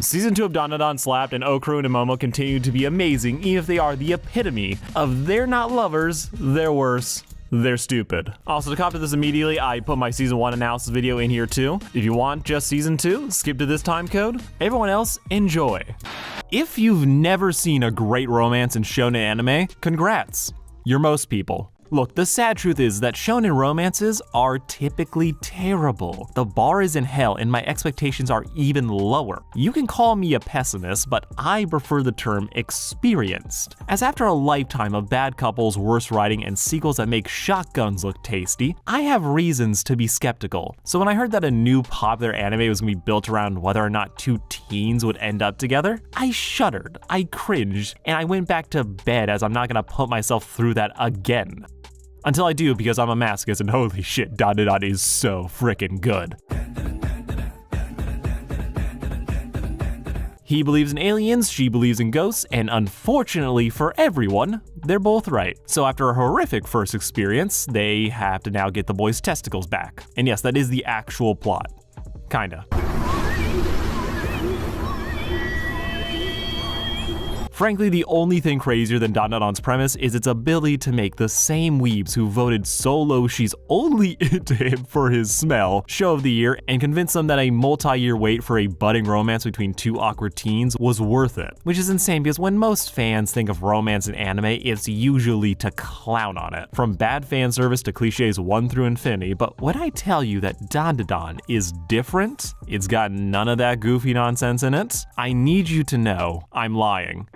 Season 2 of Dandadan slapped, and Okarun and Momo continue to be amazing, even if they are the epitome of they're not lovers, they're worse. They're stupid. Also, to copy this immediately, I put my season 1 analysis video in here too. If you want just season 2, skip to this time code. Everyone else, enjoy. If you've never seen a great romance in shonen anime, congrats. You're most people. Look, the sad truth is that shonen romances are typically terrible. The bar is in hell and my expectations are even lower. You can call me a pessimist, but I prefer the term experienced. As after a lifetime of bad couples, worse writing, and sequels that make shotguns look tasty, I have reasons to be skeptical. So when I heard that a new popular anime was gonna be built around whether or not two teens would end up together, I shuddered, I cringed, and I went back to bed as I'm not gonna put myself through that again. Until I do, because I'm a masochist and holy shit, Dandadan is so frickin' good. He believes in aliens, she believes in ghosts, and unfortunately for everyone, they're both right. So after a horrific first experience, they have to now get the boy's testicles back. And yes, that is the actual plot. Kinda. Frankly, the only thing crazier than Dandadan's premise is its ability to make the same weebs who voted so low she's only into him for his smell show of the year and convince them that a multi-year wait for a budding romance between two awkward teens was worth it. Which is insane because when most fans think of romance in anime, it's usually to clown on it. From bad fan service to cliches 1 through infinity, but when I tell you that Dandadan is different, it's got none of that goofy nonsense in it, I need you to know I'm lying.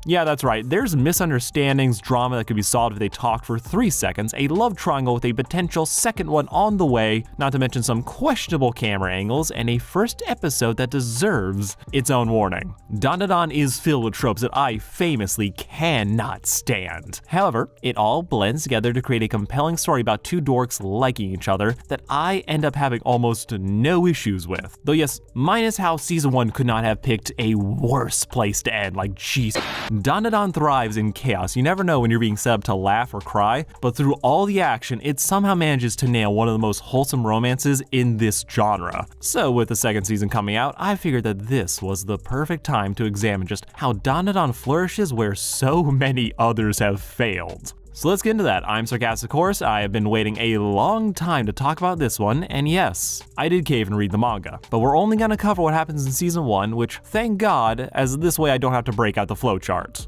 Yeah, that's right, there's misunderstandings, drama that could be solved if they talked for 3 seconds, a love triangle with a potential second one on the way, not to mention some questionable camera angles, and a first episode that deserves its own warning. Dandadan is filled with tropes that I famously cannot stand. However, it all blends together to create a compelling story about two dorks liking each other that I end up having almost no issues with. Though yes, minus how season 1 could not have picked a worse place to end, like jeez. Dandadan thrives in chaos. You never know when you're being set up to laugh or cry, but through all the action, it somehow manages to nail one of the most wholesome romances in this genre. So with the second season coming out, I figured that this was the perfect time to examine just how Dandadan flourishes where so many others have failed. So let's get into that. I'm Sarcastic Horse. I have been waiting a long time to talk about this one, and yes, I did cave and read the manga. But we're only gonna cover what happens in season 1, which thank God, as this way I don't have to break out the flowchart.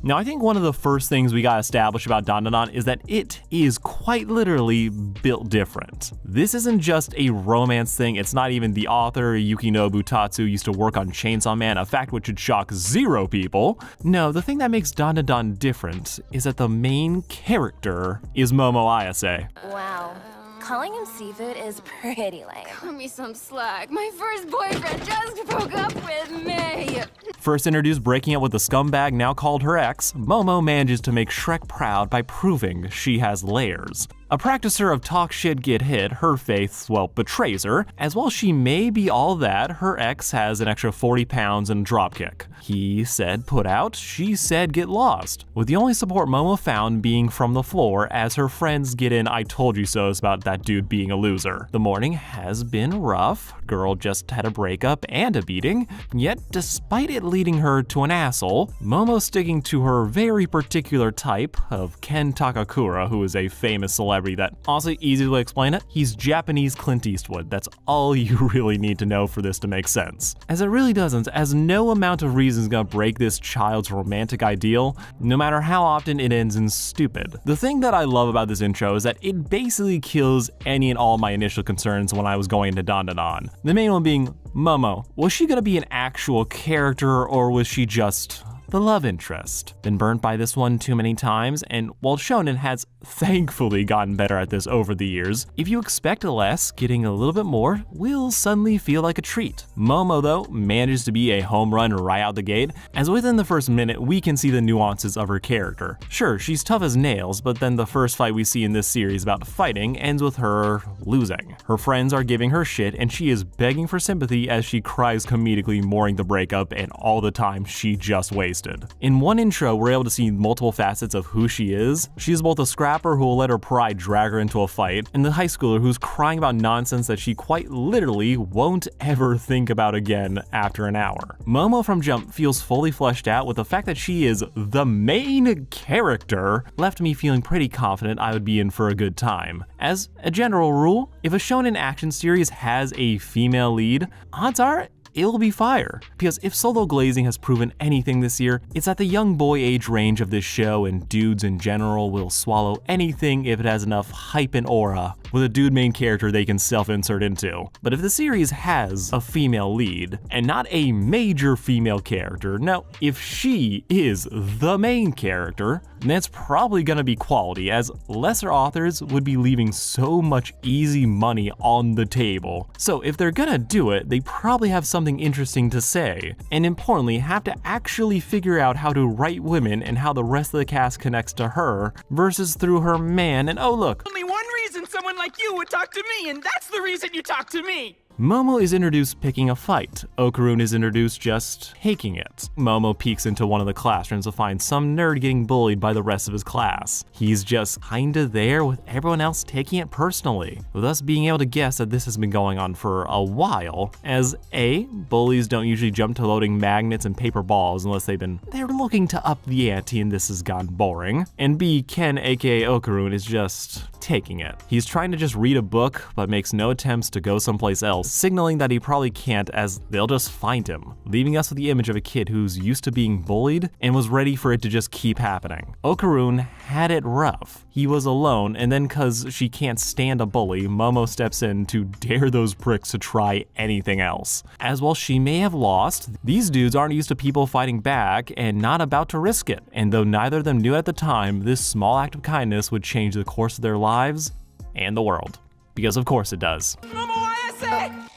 Now, I think one of the first things we gotta establish about Dandadan is that it is quite literally built different. This isn't just a romance thing, it's not even the author, Yukinobu Tatsu, used to work on Chainsaw Man, a fact which should shock 0 people. No, the thing that makes Dandadan different is that the main character is Momo Ayase. Wow. Calling him seafood is pretty lame. Cut me some slack. My first boyfriend just broke up with me. First introduced breaking up with the scumbag now called her ex, Momo manages to make Shrek proud by proving she has layers. A practicer of talk shit get hit, her faith, well, betrays her, as while she may be all that, her ex has an extra 40 pounds and a dropkick. He said put out, she said get lost, with the only support Momo found being from the floor as her friends get in I told you so's about that dude being a loser. The morning has been rough, girl just had a breakup and a beating, yet despite it leading her to an asshole, Momo sticking to her very particular type of Ken Takakura, who is a famous celebrity that, honestly, easy to explain it, he's Japanese Clint Eastwood. That's all you really need to know for this to make sense. As it really doesn't, as no amount of reason is gonna break this child's romantic ideal, no matter how often it ends in stupid. The thing that I love about this intro is that it basically kills any and all my initial concerns when I was going into Dandadan. The main one being, Momo, was she gonna be an actual character or was she just the love interest? Been burnt by this one too many times, and while shonen has thankfully gotten better at this over the years, if you expect less, getting a little bit more will suddenly feel like a treat. Momo, though, manages to be a home run right out the gate, as within the first minute we can see the nuances of her character. Sure, she's tough as nails, but then the first fight we see in this series about fighting ends with her losing. Her friends are giving her shit, and she is begging for sympathy as she cries comedically mourning the breakup and all the time she just wasted. wasted. In one intro, we're able to see multiple facets of who she is. She's both a scrapper who will let her pride drag her into a fight, and the high schooler who's crying about nonsense that she quite literally won't ever think about again after an hour. Momo from jump feels fully fleshed out, with the fact that she is the main character left me feeling pretty confident I would be in for a good time. As a general rule, if a shonen action series has a female lead, odds are it'll be fire. Because if Solo Glazing has proven anything this year, it's that the young boy age range of this show and dudes in general will swallow anything if it has enough hype and aura with a dude main character they can self-insert into. But if the series has a female lead, and not a major female character, no, if she is the main character, then that's probably gonna be quality, as lesser authors would be leaving so much easy money on the table. So if they're gonna do it, they probably have something interesting to say, and importantly have to actually figure out how to write women and how the rest of the cast connects to her, versus through her man, and oh look, Only one reason someone like you would talk to me, and that's the reason you talk to me! Momo is introduced picking a fight. Okarun is introduced just taking it. Momo peeks into one of the classrooms to find some nerd getting bullied by the rest of his class. He's just kinda there with everyone else taking it personally, with us being able to guess that this has been going on for a while, as A, bullies don't usually jump to loading magnets and paper balls unless they're looking to up the ante and this has gone boring, and B, Ken aka Okarun is just taking it. He's trying to just read a book but makes no attempts to go someplace else, signaling that he probably can't as they'll just find him, leaving us with the image of a kid who's used to being bullied and was ready for it to just keep happening. Okarun had it rough. He was alone, and then cause she can't stand a bully, Momo steps in to dare those pricks to try anything else. As while she may have lost, these dudes aren't used to people fighting back and not about to risk it. And though neither of them knew at the time, this small act of kindness would change the course of their lives and the world. Because of course it does. Momo ISA!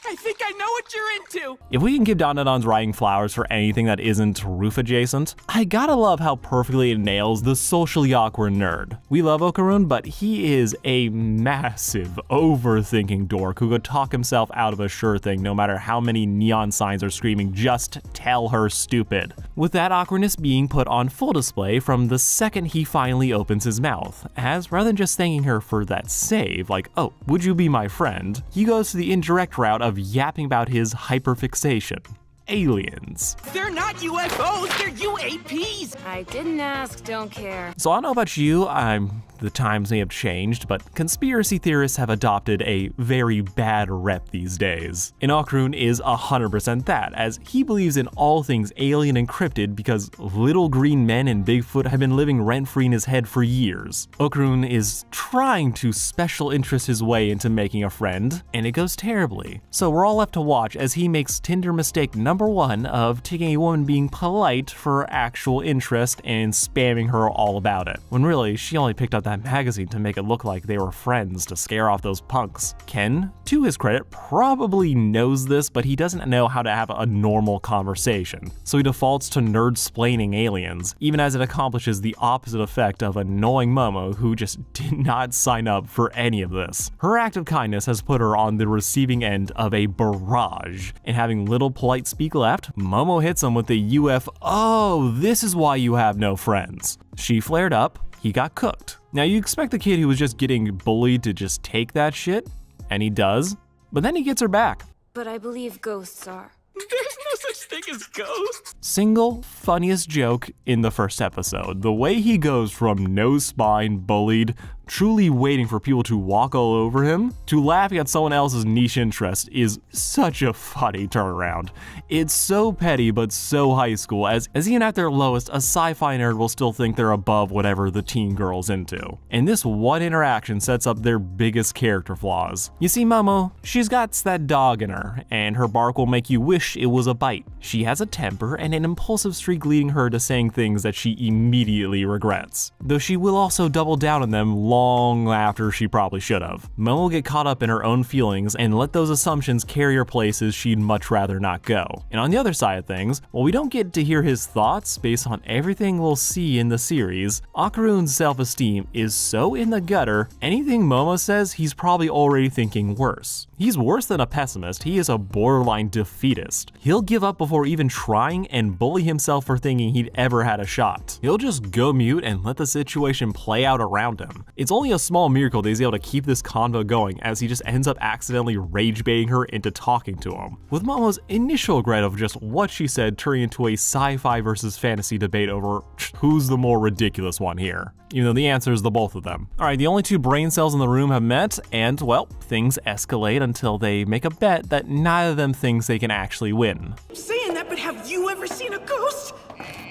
I think I know what you're into! If we can give Dandadan's writing flowers for anything that isn't roof adjacent, I gotta love how perfectly it nails the socially awkward nerd. We love Okarun, but he is a massive overthinking dork who could talk himself out of a sure thing no matter how many neon signs are screaming, "Just tell her stupid." With that awkwardness being put on full display from the second he finally opens his mouth, as rather than just thanking her for that save, like, "Oh, would you be my friend?" he goes to the indirect route of yapping about his hyperfixation. Aliens. They're not UFOs, they're UAPs! I didn't ask, don't care. So I don't know about you, the times may have changed, but conspiracy theorists have adopted a very bad rep these days. And Okarun is 100% that, as he believes in all things alien and cryptid because little green men and Bigfoot have been living rent-free in his head for years. Okarun is trying to special interest his way into making a friend, and it goes terribly. So we're all left to watch as he makes Tinder mistake number one of taking a woman being polite for actual interest and spamming her all about it, when really she only picked up that magazine to make it look like they were friends to scare off those punks. Ken, to his credit, probably knows this, but he doesn't know how to have a normal conversation, so he defaults to nerd-splaining aliens, even as it accomplishes the opposite effect of annoying Momo, who just did not sign up for any of this. Her act of kindness has put her on the receiving end of a barrage, and having little polite speak left, Momo hits him with the "Oh, this is why you have no friends." She flared up, he got cooked. Now you expect the kid who was just getting bullied to just take that shit, and he does, but then he gets her back. But I believe ghosts are. There's no such thing as ghosts! Single funniest joke in the first episode. The way he goes from no spine, bullied, truly waiting for people to walk all over him, to laughing at someone else's niche interest is such a funny turnaround. It's so petty but so high school, as even at their lowest, a sci-fi nerd will still think they're above whatever the teen girl's into. And this one interaction sets up their biggest character flaws. You see, Momo, she's got that dog in her, and her bark will make you wish it was a bite. She has a temper and an impulsive streak leading her to saying things that she immediately regrets, though she will also double down on them long long after she probably should have. Momo will get caught up in her own feelings and let those assumptions carry her places she'd much rather not go. And on the other side of things, while we don't get to hear his thoughts based on everything we'll see in the series, Okarun's self-esteem is so in the gutter, anything Momo says he's probably already thinking worse. He's worse than a pessimist, he is a borderline defeatist. He'll give up before even trying and bully himself for thinking he'd ever had a shot. He'll just go mute and let the situation play out around him. It's only a small miracle that he's able to keep this convo going, as he just ends up accidentally rage baiting her into talking to him. With Momo's initial regret of just what she said turning into a sci-fi versus fantasy debate over who's the more ridiculous one here. Even though the answer is the both of them. Alright, the only two brain cells in the room have met, and well, things escalate until they make a bet that neither of them thinks they can actually win. Saying that, but have you ever seen a ghost?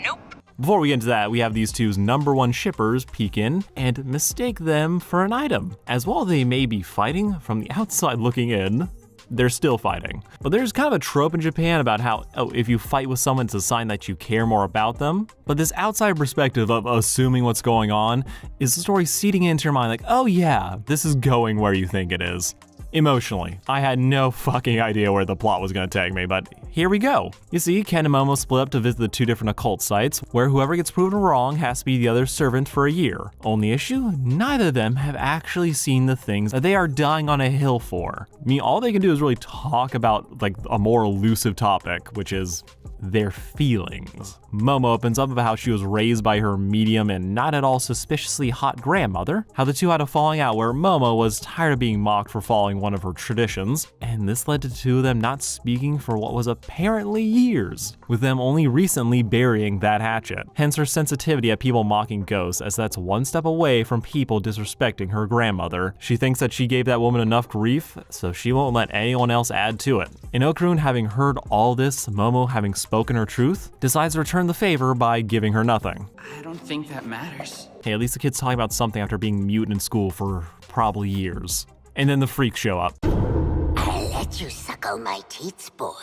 Nope. Before we get into that, we have these two's #1 shippers peek in and mistake them for an item. As while they may be fighting, from the outside looking in, they're still fighting. But there's kind of a trope in Japan about how, if you fight with someone, it's a sign that you care more about them. But this outside perspective of assuming what's going on is the story seeding into your mind like, oh yeah, this is going where you think it is. Emotionally, I had no fucking idea where the plot was going to take me, but here we go. You see, Ken and Momo split up to visit the two different occult sites, where whoever gets proven wrong has to be the other's servant for a year. Only issue, neither of them have actually seen the things that they are dying on a hill for. I mean, all they can do is really talk about like a more elusive topic, which is their feelings. Momo opens up about how she was raised by her medium and not at all suspiciously hot grandmother, how the two had a falling out where Momo was tired of being mocked for following one of her traditions, and this led to the two of them not speaking for what was apparently years, with them only recently burying that hatchet. Hence her sensitivity at people mocking ghosts, as that's one step away from people disrespecting her grandmother. She thinks that she gave that woman enough grief, so she won't let anyone else add to it. In Okarun having heard all this, Momo having spoken her truth, decides to return the favor by giving her nothing. I don't think that matters. Hey, at least the kid's talking about something after being mute in school for probably years. And then the freaks show up. I'll let you suckle my teats, boy.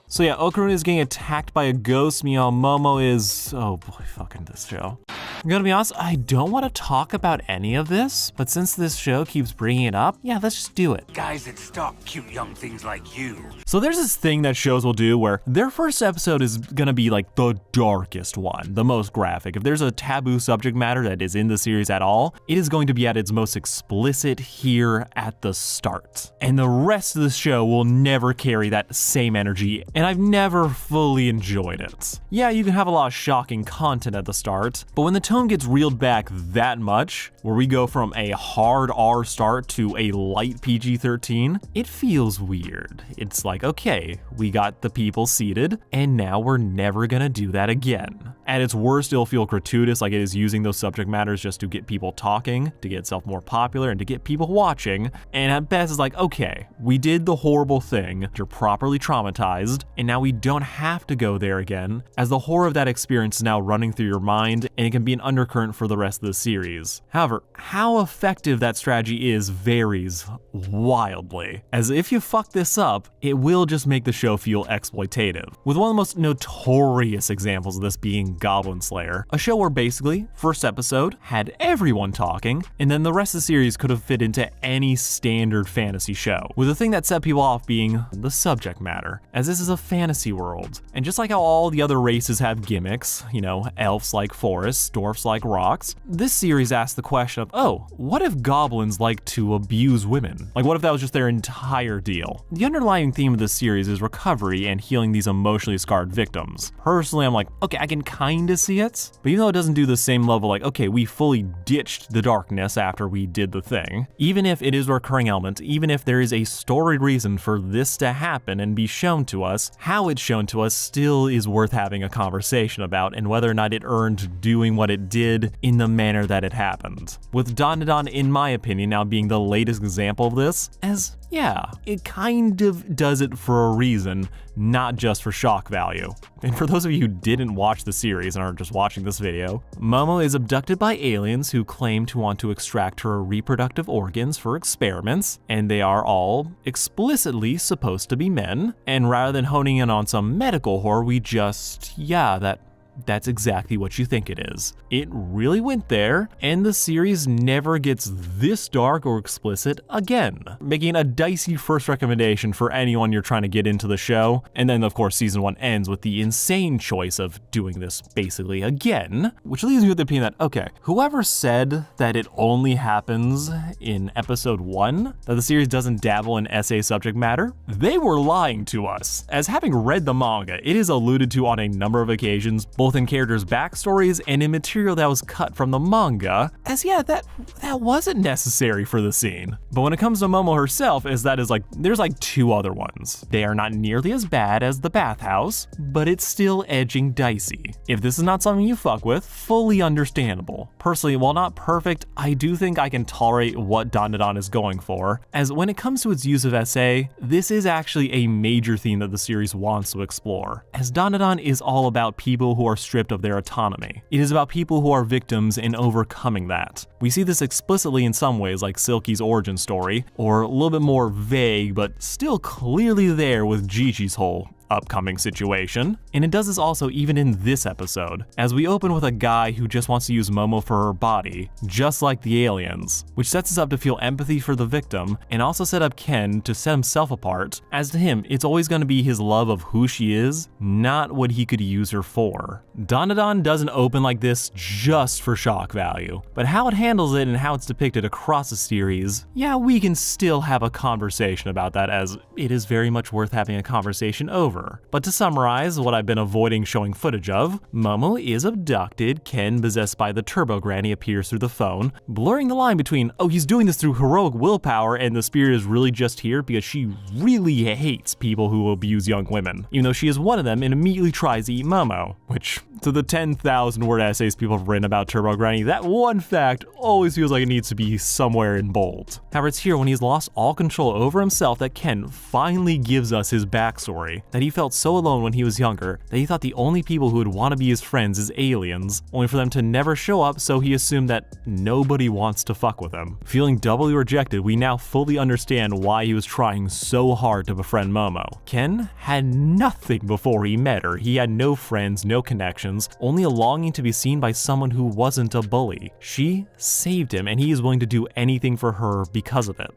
So yeah, Okarun is getting attacked by a ghost, meanwhile Momo is, oh boy, fucking this show. I'm gonna be honest, I don't want to talk about any of this, but since this show keeps bringing it up, yeah, let's just do it. Guys that stalk cute young things like you. So there's this thing that shows will do where their first episode is gonna be like the darkest one, the most graphic. If there's a taboo subject matter that is in the series at all, it is going to be at its most explicit here at the start. And the rest of the show will never carry that same energy, and I've never fully enjoyed it. Yeah, you can have a lot of shocking content at the start, but when the tone gets reeled back that much, where we go from a hard R start to a light PG-13, it feels weird. It's like, okay, we got the people seated, and now we're never gonna do that again. At its worst, it'll feel gratuitous, like it is using those subject matters just to get people talking, to get itself more popular, and to get people watching. And at best, it's like, okay, we did the horrible thing, you're properly traumatized, and now we don't have to go there again, as the horror of that experience is now running through your mind, and it can be an undercurrent for the rest of the series. However, how effective that strategy is varies wildly, as if you fuck this up, it will just make the show feel exploitative. With one of the most notorious examples of this being Goblin Slayer, a show where basically, first episode had everyone talking, and then the rest of the series could have fit into any standard fantasy show, with the thing that set people off being the subject matter, as this is a fantasy world. And just like how all the other races have gimmicks, you know, elves like forests, dwarfs like rocks, this series asks the question of, oh, what if goblins like to abuse women? Like, what if that was just their entire deal? The underlying theme of this series is recovery and healing these emotionally scarred victims. Personally, I'm like, okay, I can kinda see it, but even though it doesn't do the same level, like, okay, we fully ditched the darkness after we did the thing, even if it is a recurring element, even if there is a storied reason for this to happen and be shown to us, how it's shown to us still is worth having a conversation about, and whether or not it earned doing what it did in the manner that it happened. With Dandadan, in my opinion, now being the latest example of this, as yeah, it kind of does it for a reason, not just for shock value. And for those of you who didn't watch the series and are just watching this video, Momo is abducted by aliens who claim to want to extract her reproductive organs for experiments, and they are all explicitly supposed to be men. And rather than honing in on some medical horror, we just, yeah, that that's exactly what you think it is. It really went there, and the series never gets this dark or explicit again, making a dicey first recommendation for anyone you're trying to get into the show. And then of course season 1 ends with the insane choice of doing this basically again, which leaves me with the opinion that, okay, whoever said that it only happens in episode 1, that the series doesn't dabble in SA subject matter, they were lying to us. As having read the manga, it is alluded to on a number of occasions, both in characters' backstories and in material that was cut from the manga, as yeah, that wasn't necessary for the scene. But when it comes to Momo herself, there's like 2 other ones. They are not nearly as bad as the bathhouse, but it's still edging dicey. If this is not something you fuck with, fully understandable. Personally, while not perfect, I do think I can tolerate what Dandadan is going for, as when it comes to its use of SA, this is actually a major theme that the series wants to explore, as Dandadan is all about people who are stripped of their autonomy. It is about people who are victims and overcoming that. We see this explicitly in some ways, like Silky's origin story, or a little bit more vague but still clearly there with Gigi's whole upcoming situation. And it does this also even in this episode, as we open with a guy who just wants to use Momo for her body, just like the aliens, which sets us up to feel empathy for the victim, and also set up Ken to set himself apart, as to him, it's always going to be his love of who she is, not what he could use her for. Dandadan doesn't open like this just for shock value, but how it handles it and how it's depicted across the series, yeah, we can still have a conversation about that, as it is very much worth having a conversation over. But to summarize what I've been avoiding showing footage of, Momo is abducted, Ken, possessed by the Turbo Granny, appears through the phone, blurring the line between, oh, he's doing this through heroic willpower and the spirit is really just here because she really hates people who abuse young women, even though she is one of them and immediately tries to eat Momo, which, to the 10,000 word essays people have written about Turbo Granny, that one fact always feels like it needs to be somewhere in bold. However, it's here when he's lost all control over himself that Ken finally gives us his backstory, that he felt so alone when he was younger that he thought the only people who would want to be his friends is aliens, only for them to never show up, so he assumed that nobody wants to fuck with him. Feeling doubly rejected, we now fully understand why he was trying so hard to befriend Momo. Ken had nothing before he met her. He had no friends, no connections, only a longing to be seen by someone who wasn't a bully. She saved him, and he is willing to do anything for her because of it.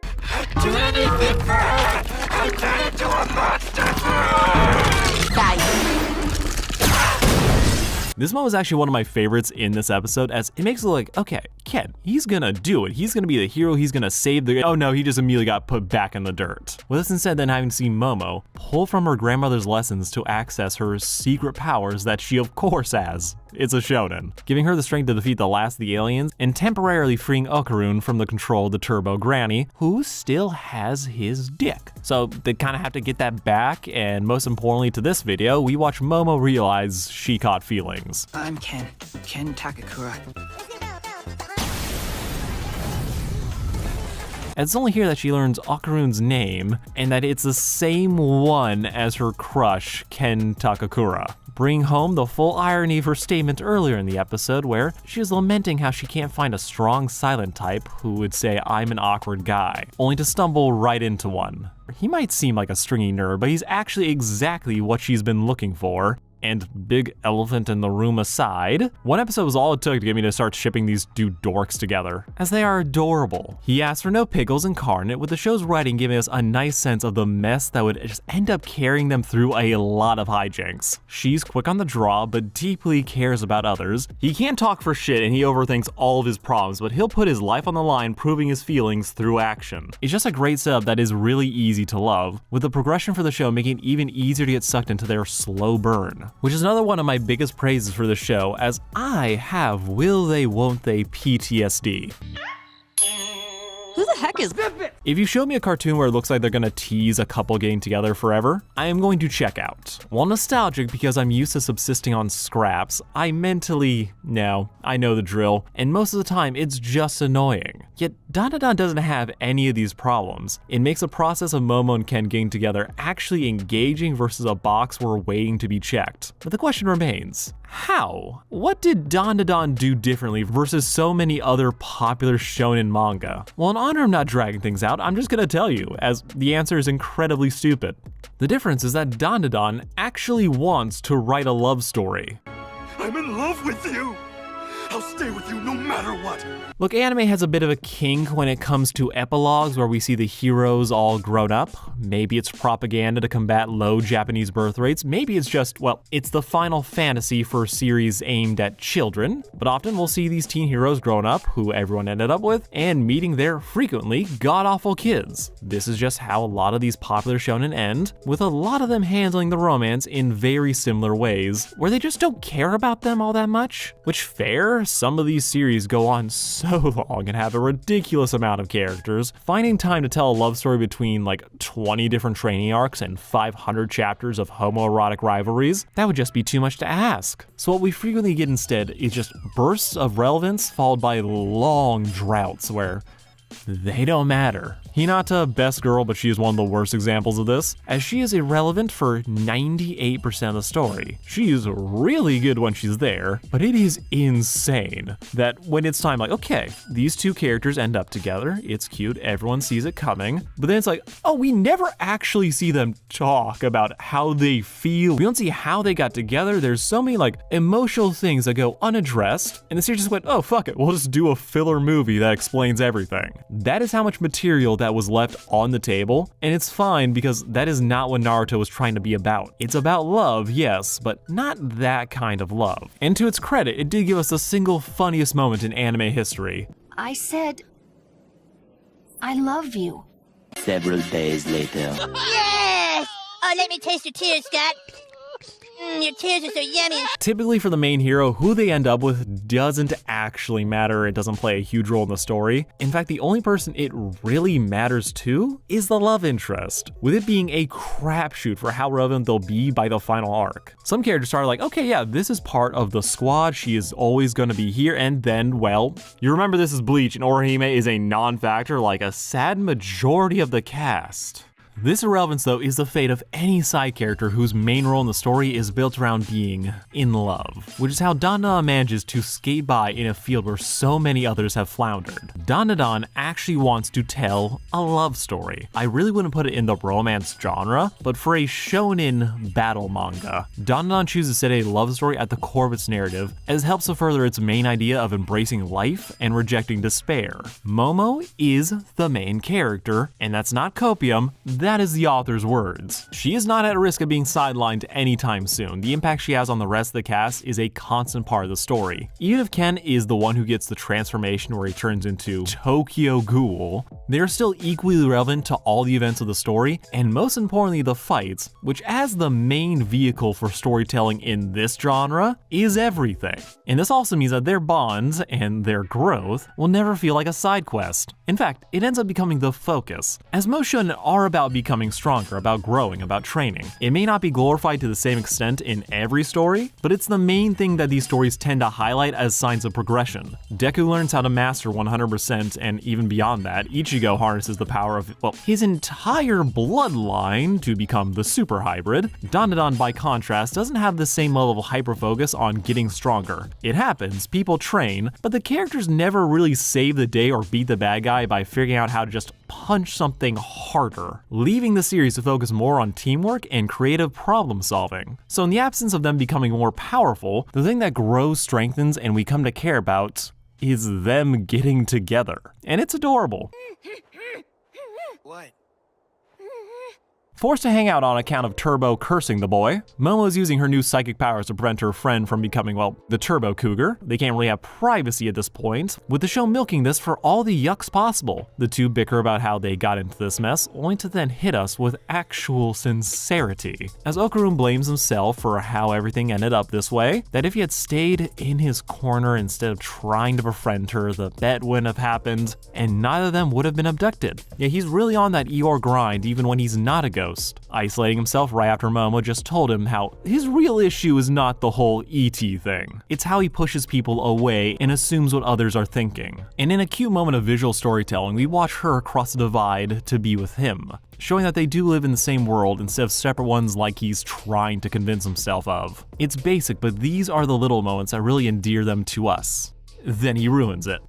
Do anything for her! I turn into a monster for her! This moment is actually one of my favorites in this episode, as it makes it like, okay, Ken, he's gonna do it. He's gonna be the hero. He's gonna save the... Oh no, he just immediately got put back in the dirt. With us instead then having seen Momo pull from her grandmother's lessons to access her secret powers that she of course has. It's a shonen, giving her the strength to defeat the last of the aliens and temporarily freeing Okarun from the control of the Turbo Granny, who still has his dick. So they kind of have to get that back, and most importantly to this video, we watch Momo realize she caught feelings. I'm Ken Takakura. It's only here that she learns Okarun's name, and that it's the same one as her crush, Ken Takakura. Bringing home the full irony of her statement earlier in the episode, where she is lamenting how she can't find a strong silent type who would say, I'm an awkward guy, only to stumble right into one. He might seem like a stringy nerd, but he's actually exactly what she's been looking for. And big elephant in the room aside, one episode was all it took to get me to start shipping these two dorks together, as they are adorable. He asked for no pickles incarnate, with the show's writing giving us a nice sense of the mess that would just end up carrying them through a lot of hijinks. She's quick on the draw, but deeply cares about others. He can't talk for shit and he overthinks all of his problems, but he'll put his life on the line proving his feelings through action. It's just a great setup that is really easy to love, with the progression for the show making it even easier to get sucked into their slow burn. Which is another one of my biggest praises for the show, as I have will they won't they PTSD. Who the heck is... If you show me a cartoon where it looks like they're gonna tease a couple getting together forever, I am going to check out. While nostalgic because I'm used to subsisting on scraps, I mentally, no, I know the drill, and most of the time it's just annoying. Yet Dandadan doesn't have any of these problems. It makes the process of Momo and Ken getting together actually engaging versus a box we're waiting to be checked. But the question remains, how? What did Dandadan do differently versus so many other popular shonen manga? Well, in honor of not dragging things out, I'm just gonna tell you, as the answer is incredibly stupid. The difference is that Dandadan actually wants to write a love story. I'm in love with you. I'll stay with you no matter what. Look, anime has a bit of a kink when it comes to epilogues where we see the heroes all grown up. Maybe it's propaganda to combat low Japanese birth rates. Maybe it's just, well, it's the final fantasy for a series aimed at children. But often we'll see these teen heroes grown up, who everyone ended up with, and meeting their frequently god-awful kids. This is just how a lot of these popular shonen end, with a lot of them handling the romance in very similar ways, where they just don't care about them all that much. Which, fair? Some of these series go on so long and have a ridiculous amount of characters. Finding time to tell a love story between like 20 different training arcs and 500 chapters of homoerotic rivalries, that would just be too much to ask. So what we frequently get instead is just bursts of relevance followed by long droughts where they don't matter. Hinata, best girl, but she is one of the worst examples of this, as she is irrelevant for 98% of the story. She is really good when she's there, but it is insane that when it's time, like, okay, these two characters end up together, it's cute, everyone sees it coming, but then it's like, oh, we never actually see them talk about how they feel. We don't see how they got together. There's so many like emotional things that go unaddressed, and the series just went, oh, fuck it, we'll just do a filler movie that explains everything. That is how much material that was left on the table, and it's fine because that is not what Naruto was trying to be about. It's about love, yes, but not that kind of love. And to its credit, it did give us the single funniest moment in anime history. I said, I love you. Several days later. Yes! Oh, let me taste your tears, Scott. Your tears are so yummy. Typically for the main hero, who they end up with doesn't actually matter. It doesn't play a huge role in the story. In fact, the only person it really matters to is the love interest, with it being a crapshoot for how relevant they'll be by the final arc. Some characters are like, okay, yeah, this is part of the squad, she is always gonna be here, and then, well, you remember this is Bleach, and Orihime is a non-factor like a sad majority of the cast. This irrelevance, though, is the fate of any side character whose main role in the story is built around being in love, which is how Dandadan manages to skate by in a field where so many others have floundered. Dandadan actually wants to tell a love story. I really wouldn't put it in the romance genre, but for a shonen battle manga, Dandadan chooses to set a love story at the core of its narrative, as it helps to further its main idea of embracing life and rejecting despair. Momo is the main character, and that's not copium. That is the author's words. She is not at risk of being sidelined anytime soon. The impact she has on the rest of the cast is a constant part of the story. Even if Ken is the one who gets the transformation where he turns into Tokyo Ghoul, they are still equally relevant to all the events of the story, and most importantly the fights, which as the main vehicle for storytelling in this genre, is everything. And this also means that their bonds and their growth will never feel like a side quest. In fact, it ends up becoming the focus, as most shonen are about becoming stronger, about growing, about training. It may not be glorified to the same extent in every story, but it's the main thing that these stories tend to highlight as signs of progression. Deku learns how to master 100%, and even beyond that, Ichigo harnesses the power of, well, his entire bloodline to become the super hybrid. Dandadan, by contrast, doesn't have the same level of hyper-focus on getting stronger. It happens, people train, but the characters never really save the day or beat the bad guy by figuring out how to just punch something harder, leaving the series to focus more on teamwork and creative problem solving. So in the absence of them becoming more powerful, the thing that grows, strengthens, and we come to care about is them getting together. And it's adorable. What? Forced to hang out on account of Turbo cursing the boy, Momo is using her new psychic powers to prevent her friend from becoming, well, the Turbo Cougar. They can't really have privacy at this point, with the show milking this for all the yucks possible. The two bicker about how they got into this mess, only to then hit us with actual sincerity. As Okarun blames himself for how everything ended up this way, that if he had stayed in his corner instead of trying to befriend her, the bet wouldn't have happened, and neither of them would have been abducted. Yeah, he's really on that Eeyore grind even when he's not a ghost. Isolating himself right after Momo just told him how his real issue is not the whole E.T. thing. It's how he pushes people away and assumes what others are thinking. And in a cute moment of visual storytelling, we watch her cross the divide to be with him, showing that they do live in the same world instead of separate ones like he's trying to convince himself of. It's basic, but these are the little moments that really endear them to us. Then he ruins it.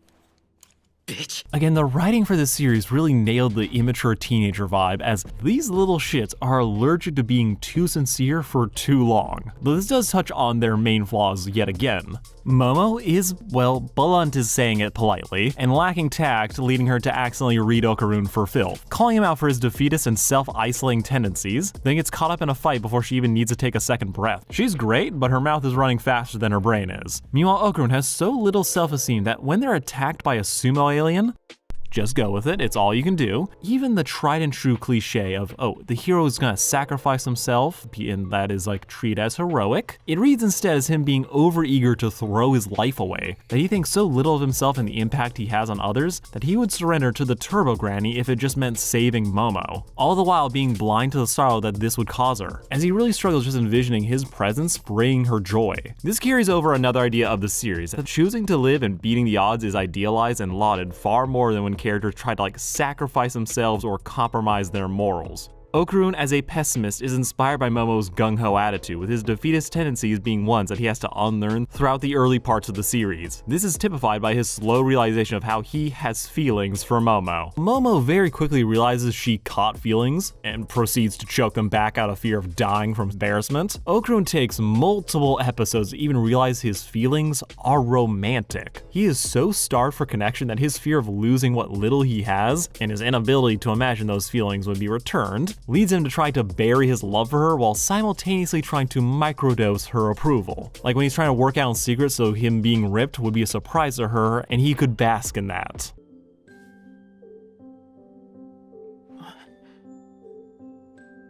bitch. Again, the writing for this series really nailed the immature teenager vibe, as these little shits are allergic to being too sincere for too long. Though this does touch on their main flaws yet again. Momo is, well, blunt is saying it politely, and lacking tact, leading her to accidentally read Okarun for filth, calling him out for his defeatist and self-isolating tendencies, then gets caught up in a fight before she even needs to take a second breath. She's great, but her mouth is running faster than her brain is. Meanwhile, Okarun has so little self-esteem that when they're attacked by a sumo alien, just go with it, it's all you can do. Even the tried and true cliche of, oh, the hero is gonna sacrifice himself, and that is like treated as heroic, it reads instead as him being overeager to throw his life away, that he thinks so little of himself and the impact he has on others, that he would surrender to the Turbo Granny if it just meant saving Momo, all the while being blind to the sorrow that this would cause her, as he really struggles just envisioning his presence bringing her joy. This carries over another idea of the series, that choosing to live and beating the odds is idealized and lauded far more than when characters try to like sacrifice themselves or compromise their morals. Okarun as a pessimist is inspired by Momo's gung-ho attitude, with his defeatist tendencies being ones that he has to unlearn throughout the early parts of the series. This is typified by his slow realization of how he has feelings for Momo. Momo very quickly realizes she caught feelings and proceeds to choke them back out of fear of dying from embarrassment. Okarun takes multiple episodes to even realize his feelings are romantic. He is so starved for connection that his fear of losing what little he has and his inability to imagine those feelings would be returned leads him to try to bury his love for her while simultaneously trying to microdose her approval. Like when he's trying to work out in secret so him being ripped would be a surprise to her and he could bask in that.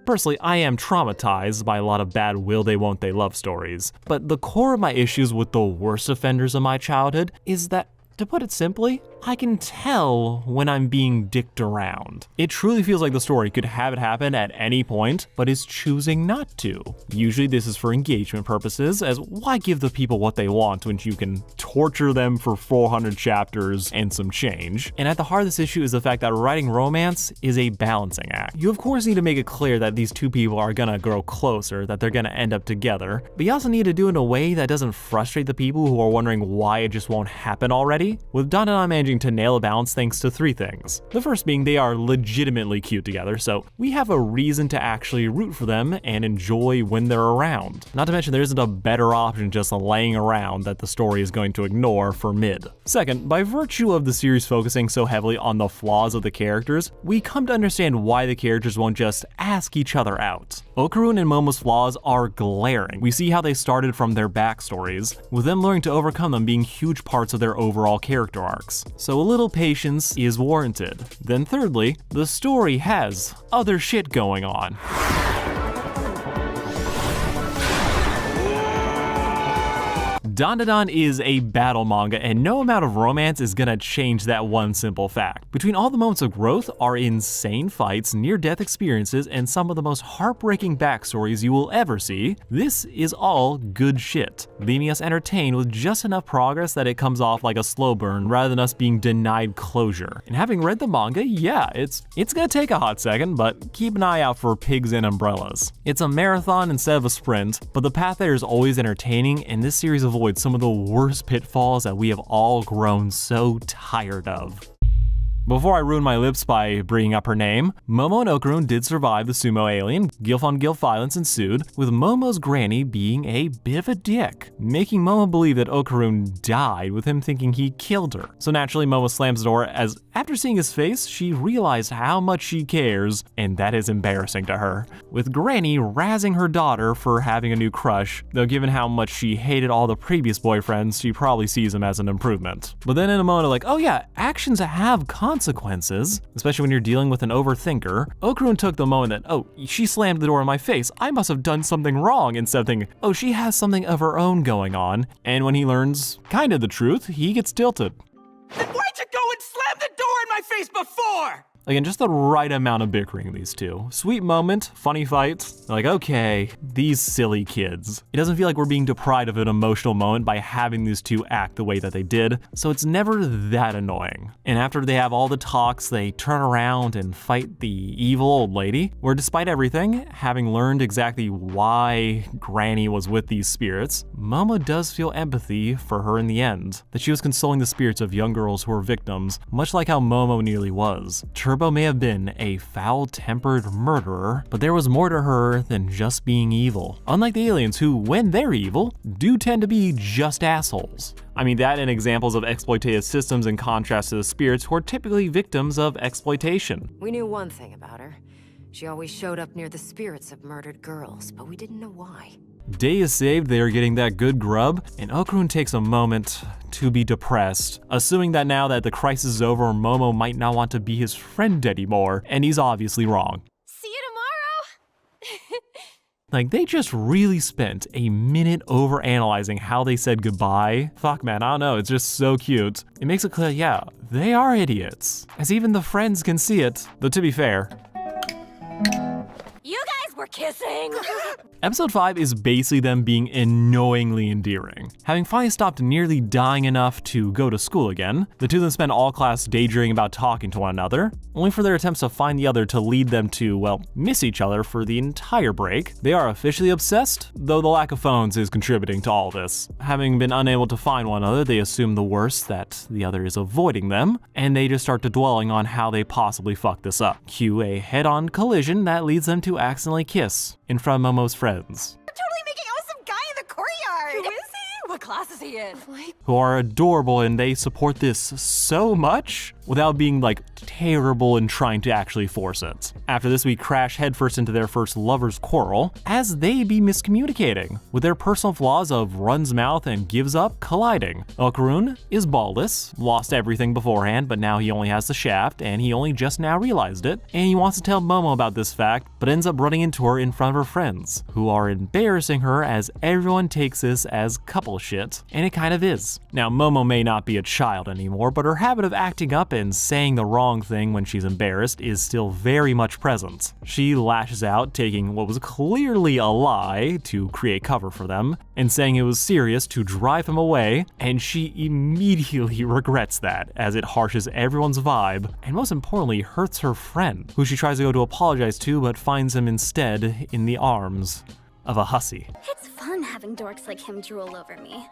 Personally, I am traumatized by a lot of bad will they won't they love stories, but the core of my issues with the worst offenders of my childhood is that, to put it simply, I can tell when I'm being dicked around. It truly feels like the story could have it happen at any point, but is choosing not to. Usually this is for engagement purposes, as why give the people what they want when you can torture them for 400 chapters and some change? And at the heart of this issue is the fact that writing romance is a balancing act. You of course need to make it clear that these two people are gonna grow closer, that they're gonna end up together, but you also need to do it in a way that doesn't frustrate the people who are wondering why it just won't happen already. With Dandadan managing to nail a balance thanks to three things. The first being they are legitimately cute together, so we have a reason to actually root for them and enjoy when they're around. Not to mention there isn't a better option just laying around that the story is going to ignore for mid. Second, by virtue of the series focusing so heavily on the flaws of the characters, we come to understand why the characters won't just ask each other out. Okarun and Momo's flaws are glaring. We see how they started from their backstories, with them learning to overcome them being huge parts of their overall character arcs. So a little patience is warranted. Then thirdly, the story has other shit going on. Dandadan is a battle manga, and no amount of romance is gonna change that one simple fact. Between all the moments of growth are insane fights, near-death experiences, and some of the most heartbreaking backstories you will ever see. This is all good shit, leaving us entertained with just enough progress that it comes off like a slow burn rather than us being denied closure. And having read the manga, yeah, it's gonna take a hot second, but keep an eye out for pigs and umbrellas. It's a marathon instead of a sprint, but the path there is always entertaining, and this series avoids some of the worst pitfalls that we have all grown so tired of. Before I ruin my lips by bringing up her name, Momo and Okarun did survive the sumo alien. Gilf-on-gilf violence ensued, with Momo's granny being a bit of a dick, making Momo believe that Okarun died with him thinking he killed her. So naturally Momo slams the door as, after seeing his face, she realized how much she cares, and that is embarrassing to her. With Granny razzing her daughter for having a new crush, though given how much she hated all the previous boyfriends, she probably sees him as an improvement. But then in a moment of like, oh yeah, actions have consequences, especially when you're dealing with an overthinker, Okarun took the moment that, oh, she slammed the door in my face, I must have done something wrong, instead of thinking, oh, she has something of her own going on. And when he learns kind of the truth, he gets tilted. Then why'd you go and slam the door in my face before? Again, just the right amount of bickering these two. Sweet moment, funny fight. Like, okay, these silly kids. It doesn't feel like we're being deprived of an emotional moment by having these two act the way that they did, so it's never that annoying. And after they have all the talks, they turn around and fight the evil old lady, where despite everything, having learned exactly why Granny was with these spirits, Momo does feel empathy for her in the end, that she was consoling the spirits of young girls who were victims, much like how Momo nearly was. Turbo may have been a foul-tempered murderer, but there was more to her than just being evil. Unlike the aliens who, when they're evil, do tend to be just assholes. I mean that and examples of exploitative systems in contrast to the spirits who are typically victims of exploitation. We knew one thing about her. She always showed up near the spirits of murdered girls, but we didn't know why. Day is saved, they are getting that good grub, and Okarun takes a moment to be depressed, assuming that now that the crisis is over, Momo might not want to be his friend anymore, and he's obviously wrong. See you tomorrow! Like, they just really spent a minute over-analyzing how they said goodbye. Fuck, man, I don't know, it's just so cute. It makes it clear, yeah, they are idiots, as even the friends can see it, though to be fair, You guys were kissing! Episode 5 is basically them being annoyingly endearing. Having finally stopped nearly dying enough to go to school again, the two of them spend all class daydreaming about talking to one another, only for their attempts to find the other to lead them to, well, miss each other for the entire break. They are officially obsessed, though the lack of phones is contributing to all this. Having been unable to find one another, they assume the worst, that the other is avoiding them, and they just start to dwelling on how they possibly fucked this up. Cue a head-on collision that leads them to accidentally kiss in front of Momo's friends. We're totally making out with some guy in the courtyard! Who is he? What class is he in? Who are adorable, and they support this so much without being like terrible and trying to actually force it. After this, we crash headfirst into their first lover's quarrel as they be miscommunicating, with their personal flaws of runs mouth and gives up colliding. Okarun is ballless, lost everything beforehand, but now he only has the shaft and he only just now realized it, and he wants to tell Momo about this fact, but ends up running into her in front of her friends, who are embarrassing her as everyone takes this as couple shit, and it kind of is. Now, Momo may not be a child anymore, but her habit of acting up and saying the wrong thing when she's embarrassed is still very much present. She lashes out, taking what was clearly a lie to create cover for them, and saying it was serious to drive him away, and she immediately regrets that, as it harshes everyone's vibe, and most importantly, hurts her friend, who she tries to go to apologize to, but finds him instead in the arms of a hussy. It's fun having dorks like him drool over me.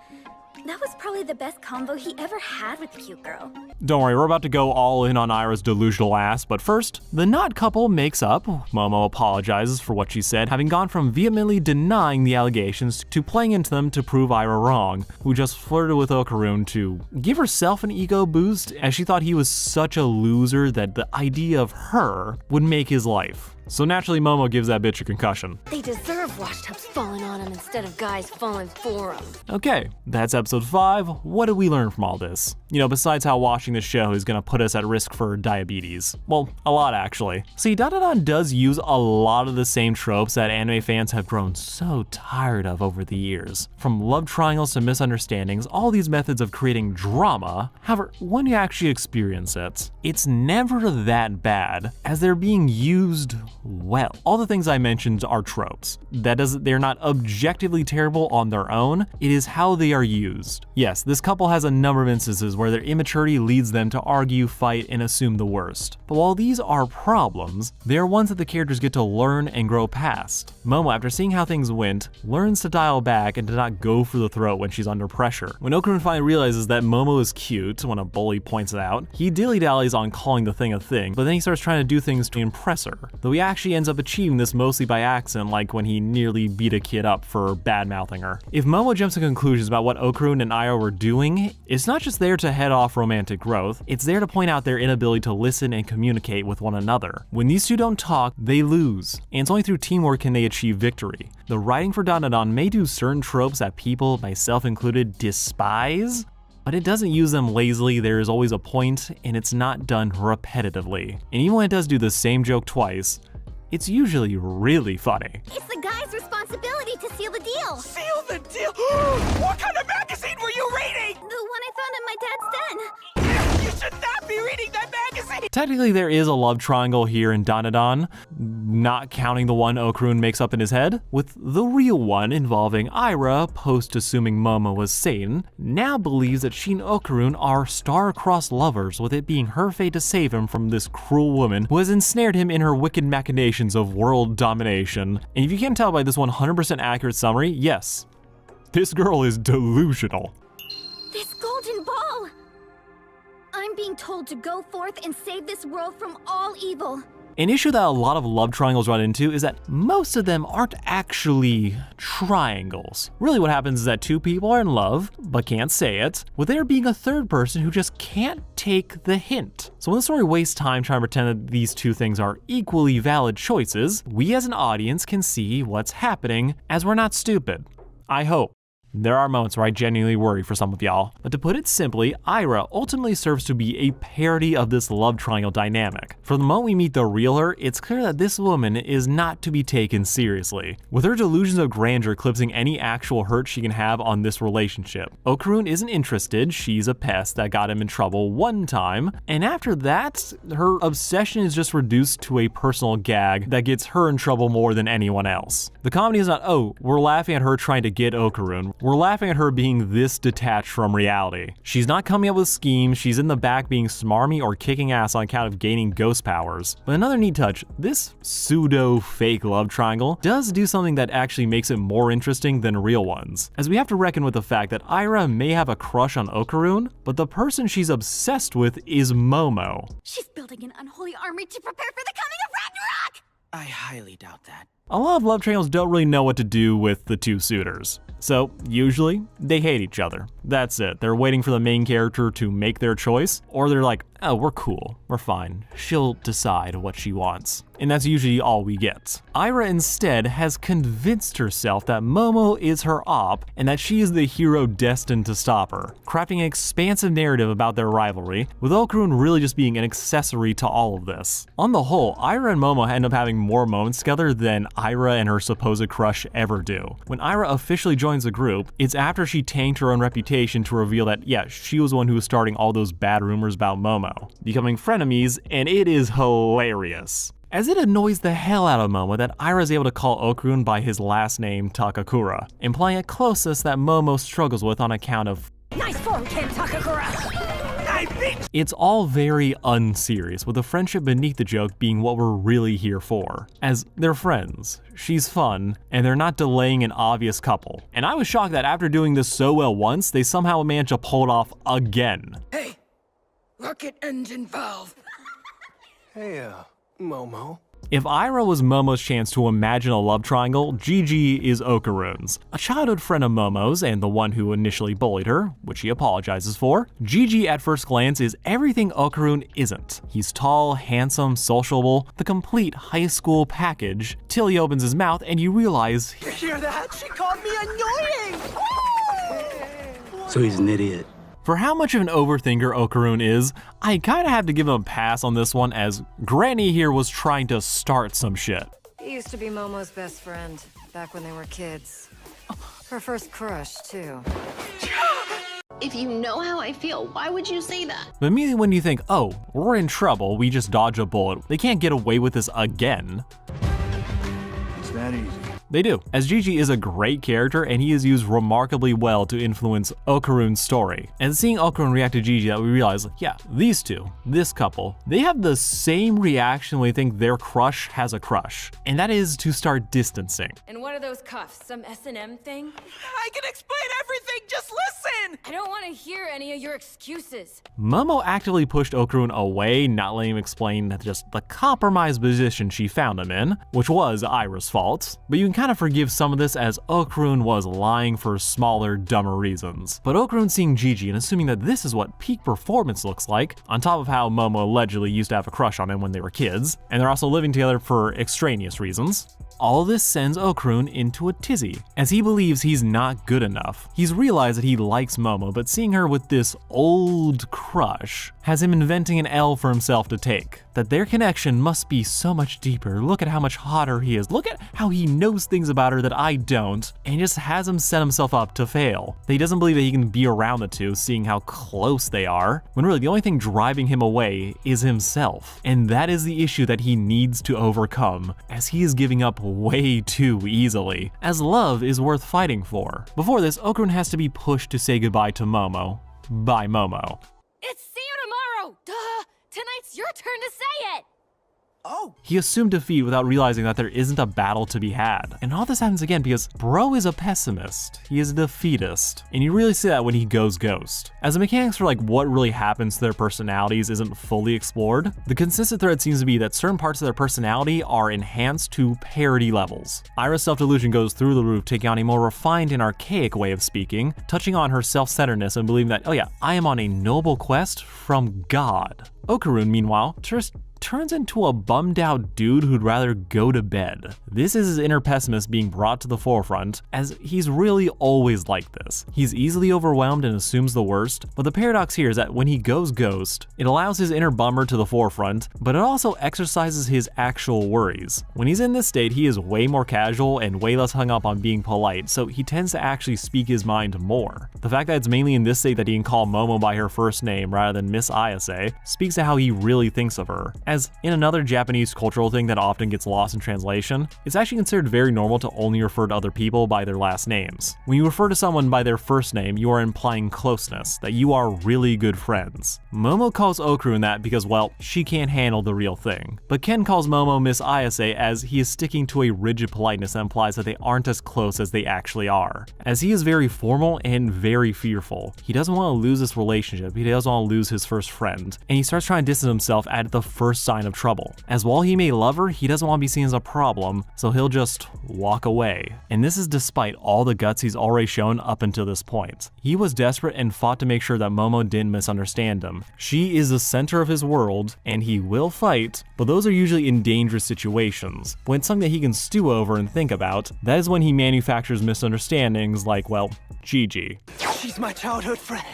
That was probably the best combo he ever had with Cute Girl. Don't worry, we're about to go all in on Ira's delusional ass, but first, the not couple makes up. Momo apologizes for what she said, having gone from vehemently denying the allegations to playing into them to prove Ira wrong, who just flirted with Okarun to give herself an ego boost, as she thought he was such a loser that the idea of her would make his life. So naturally, Momo gives that bitch a concussion. They deserve washtubs falling on them instead of guys falling for them. Okay, that's episode 5. What did we learn from all this? You know, besides how watching this show is gonna put us at risk for diabetes. Well, a lot actually. See, Dandadan does use a lot of the same tropes that anime fans have grown so tired of over the years. From love triangles to misunderstandings, all these methods of creating drama. However, when you actually experience it, it's never that bad, as they're being used well. All the things I mentioned are tropes. They're not objectively terrible on their own, it is how they are used. Yes, this couple has a number of instances where their immaturity leads them to argue, fight, and assume the worst. But while these are problems, they are ones that the characters get to learn and grow past. Momo, after seeing how things went, learns to dial back and to not go for the throat when she's under pressure. When Okarun finally realizes that Momo is cute, when a bully points it out, he dilly-dallies on calling the thing a thing, but then he starts trying to do things to impress her, though he actually ends up achieving this mostly by accident, like when he nearly beat a kid up for bad-mouthing her. If Momo jumps to conclusions about what Okarun and Io were doing, it's not just there to head off romantic growth, it's there to point out their inability to listen and communicate with one another. When these two don't talk, they lose, and it's only through teamwork can they achieve victory. The writing for Dandadan may do certain tropes that people, myself included, despise, but it doesn't use them lazily. There is always a point, and it's not done repetitively. And even when it does do the same joke twice, it's usually really funny. It's the guy's responsibility to seal the deal. Seal the deal? What kind of magazine were you reading? The one I found in my dad's den. You should not be reading that magazine! Technically, there is a love triangle here in Danadon, not counting the one Okarun makes up in his head, with the real one involving Ira, post-assuming Momo was Satan, now believes that she and Okarun are star-crossed lovers, with it being her fate to save him from this cruel woman who has ensnared him in her wicked machinations of world domination. And if you can't tell by this 100% accurate summary, yes, this girl is delusional. This golden ball! I'm being told to go forth and save this world from all evil. An issue that a lot of love triangles run into is that most of them aren't actually triangles. Really what happens is that two people are in love, but can't say it, with there being a third person who just can't take the hint. So when the story wastes time trying to pretend that these two things are equally valid choices, we as an audience can see what's happening, as we're not stupid. I hope. There are moments where I genuinely worry for some of y'all, but to put it simply, Ira ultimately serves to be a parody of this love triangle dynamic. From the moment we meet the real her, it's clear that this woman is not to be taken seriously, with her delusions of grandeur eclipsing any actual hurt she can have on this relationship. Okarun isn't interested, she's a pest that got him in trouble one time, and after that, her obsession is just reduced to a personal gag that gets her in trouble more than anyone else. The comedy is not, oh, we're laughing at her trying to get Okarun. We're laughing at her being this detached from reality. She's not coming up with schemes, she's in the back being smarmy or kicking ass on account of gaining ghost powers. But another neat touch, this pseudo-fake love triangle does do something that actually makes it more interesting than real ones, as we have to reckon with the fact that Ira may have a crush on Okarun, but the person she's obsessed with is Momo. She's building an unholy army to prepare for the coming of Ragnarok! I highly doubt that. A lot of love triangles don't really know what to do with the two suitors. So, usually, they hate each other. That's it. They're waiting for the main character to make their choice, or they're like, oh, we're cool, we're fine. She'll decide what she wants. And that's usually all we get. Ira instead has convinced herself that Momo is her op, and that she is the hero destined to stop her, crafting an expansive narrative about their rivalry, with Okarun really just being an accessory to all of this. On the whole, Ira and Momo end up having more moments together than Ira and her supposed crush ever do. When Ira officially joins the group, it's after she tanked her own reputation to reveal that, yeah, she was the one who was starting all those bad rumors about Momo, becoming frenemies, and it is hilarious. As it annoys the hell out of Momo that Ira is able to call Okarun by his last name Takakura, implying a closeness that Momo struggles with on account of Nice form, Ken Takakura! It's all very unserious, with the friendship beneath the joke being what we're really here for. As they're friends, she's fun, and they're not delaying an obvious couple. And I was shocked that after doing this so well once, they somehow managed to pull it off again. Hey, rocket engine valve. Hey, Momo. If Ira was Momo's chance to imagine a love triangle, Gigi is Okarun's. A childhood friend of Momo's and the one who initially bullied her, which he apologizes for, Gigi at first glance is everything Okarun isn't. He's tall, handsome, sociable, the complete high school package, till he opens his mouth and you realize You hear that? She called me annoying! So he's an idiot. for how much of an overthinker Okarun is, I kinda have to give him a pass on this one, as Granny here was trying to start some shit. He used to be Momo's best friend, back when they were kids. Her first crush, too. If you know how I feel, why would you say that? But immediately when you think, oh, we're in trouble, we just dodge a bullet, they can't get away with this again. It's that easy. They do, as Gigi is a great character and he is used remarkably well to influence Okarun's story. And seeing Okarun react to Gigi, that we realize, yeah, these two, this couple, they have the same reaction when they think their crush has a crush, and that is to start distancing. And what are those cuffs? Some S&M thing? I can explain everything, just listen! I don't want to hear any of your excuses. Momo actively pushed Okarun away, not letting him explain that just the compromised position she found him in, which was Ira's fault. But you can kind of forgive some of this, as Okarun was lying for smaller, dumber reasons. But Okarun seeing Gigi and assuming that this is what peak performance looks like, on top of how Momo allegedly used to have a crush on him when they were kids, and they're also living together for extraneous reasons, All this sends Okarun into a tizzy, as he believes he's not good enough. He's realized that he likes Momo, but seeing her with this old crush has him inventing an L for himself to take. That their connection must be so much deeper. Look at how much hotter he is. Look at how he knows things about her that I don't, and just has him set himself up to fail. That he doesn't believe that he can be around the two, seeing how close they are, when really the only thing driving him away is himself. And that is the issue that he needs to overcome, as he is giving up way too easily, as love is worth fighting for. Before this, Okarun has to be pushed to say goodbye to Momo by Momo. It's see you tomorrow! Duh! Tonight's your turn to say it! Oh. He assumed defeat without realizing that there isn't a battle to be had. And all this happens again because bro is a pessimist. He is a defeatist. And you really see that when he goes ghost. As the mechanics for like what really happens to their personalities isn't fully explored, the consistent thread seems to be that certain parts of their personality are enhanced to parody levels. Ira's self-delusion goes through the roof, taking on a more refined and archaic way of speaking, touching on her self-centeredness and believing that, oh yeah, I am on a noble quest from God. Okarun, meanwhile, turns into a bummed out dude who'd rather go to bed. This is his inner pessimist being brought to the forefront, as he's really always like this. He's easily overwhelmed and assumes the worst, but the paradox here is that when he goes ghost, it allows his inner bummer to the forefront, but it also exercises his actual worries. When he's in this state, he is way more casual and way less hung up on being polite, so he tends to actually speak his mind more. The fact that it's mainly in this state that he can call Momo by her first name rather than Miss Ayase speaks to how he really thinks of her. As in another Japanese cultural thing that often gets lost in translation, it's actually considered very normal to only refer to other people by their last names. When you refer to someone by their first name, you are implying closeness, that you are really good friends. Momo calls Okarun that because, well, she can't handle the real thing. But Ken calls Momo Miss Ayase as he is sticking to a rigid politeness that implies that they aren't as close as they actually are. As he is very formal and very fearful. He doesn't want to lose this relationship, he doesn't want to lose his first friend, and he starts trying to distance himself at the first sign of trouble. As while he may love her, he doesn't want to be seen as a problem, so he'll just walk away. And this is despite all the guts he's already shown up until this point. He was desperate and fought to make sure that Momo didn't misunderstand him. She is the center of his world, and he will fight, but those are usually in dangerous situations. When it's something that he can stew over and think about, that is when he manufactures misunderstandings like, well, Gigi. She's my childhood friend.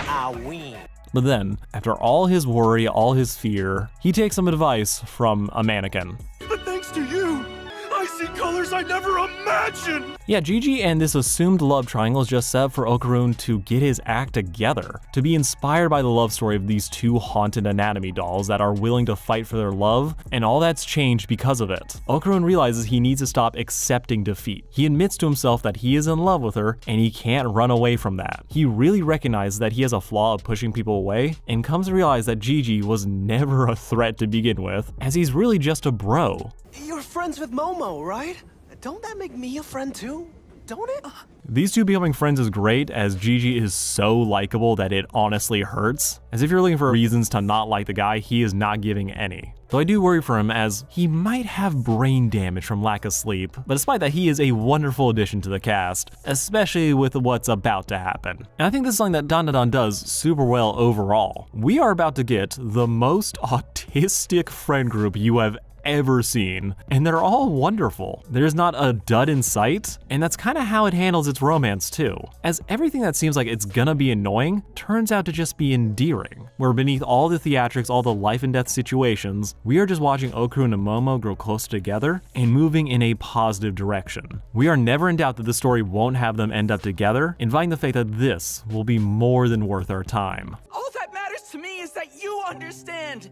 I win. But then, after all his worry, all his fear, he takes some advice from a mannequin. But thanks to you, I see colors I never imagined! Yeah, Gigi and this assumed love triangle is just set up for Okarun to get his act together, to be inspired by the love story of these two haunted anatomy dolls that are willing to fight for their love, and all that's changed because of it. Okarun realizes he needs to stop accepting defeat. He admits to himself that he is in love with her, and he can't run away from that. He really recognizes that he has a flaw of pushing people away, and comes to realize that Gigi was never a threat to begin with, as he's really just a bro. You're friends with Momo, right? Don't that make me a friend too? Don't it? These two becoming friends is great, as Gigi is so likable that it honestly hurts. As if you're looking for reasons to not like the guy, he is not giving any. Though I do worry for him, as he might have brain damage from lack of sleep, but despite that, he is a wonderful addition to the cast, especially with what's about to happen. And I think this is something that Dandadan does super well overall. We are about to get the most autistic friend group you have ever seen, and they're all wonderful. There's not a dud in sight, and that's kind of how it handles its romance too, as everything that seems like it's gonna be annoying turns out to just be endearing, where beneath all the theatrics, all the life and death situations, we are just watching Okarun and Momo grow closer together and moving in a positive direction. We are never in doubt that the story won't have them end up together, inviting the faith that this will be more than worth our time. All that matters to me is that you understand.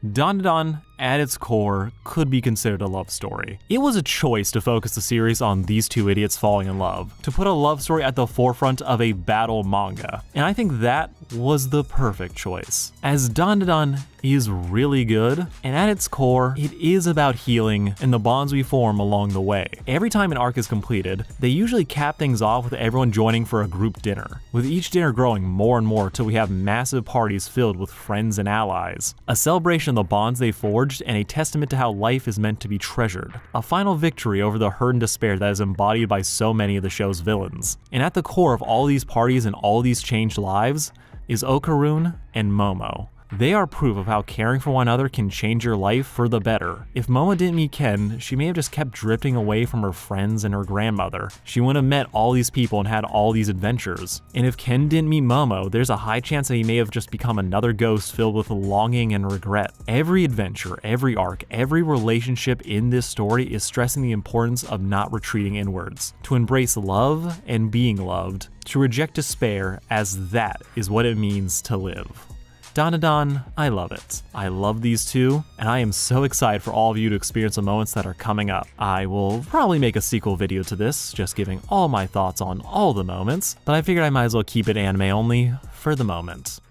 Dandadan, at its core, could be considered a love story. It was a choice to focus the series on these two idiots falling in love, to put a love story at the forefront of a battle manga, and I think that was the perfect choice. As Dandadan is really good, and at its core, it is about healing and the bonds we form along the way. Every time an arc is completed, they usually cap things off with everyone joining for a group dinner, with each dinner growing more and more till we have massive parties filled with friends and allies. A celebration of the bonds they forged and a testament to how life is meant to be treasured. A final victory over the hurt and despair that is embodied by so many of the show's villains. And at the core of all these parties and all these changed lives is Okarun and Momo. They are proof of how caring for one another can change your life for the better. If Momo didn't meet Ken, she may have just kept drifting away from her friends and her grandmother. She wouldn't have met all these people and had all these adventures. And if Ken didn't meet Momo, there's a high chance that he may have just become another ghost filled with longing and regret. Every adventure, every arc, every relationship in this story is stressing the importance of not retreating inwards, to embrace love and being loved, to reject despair, as that is what it means to live. Dandadan, I love it. I love these two, and I am so excited for all of you to experience the moments that are coming up. I will probably make a sequel video to this, just giving all my thoughts on all the moments, but I figured I might as well keep it anime only for the moment.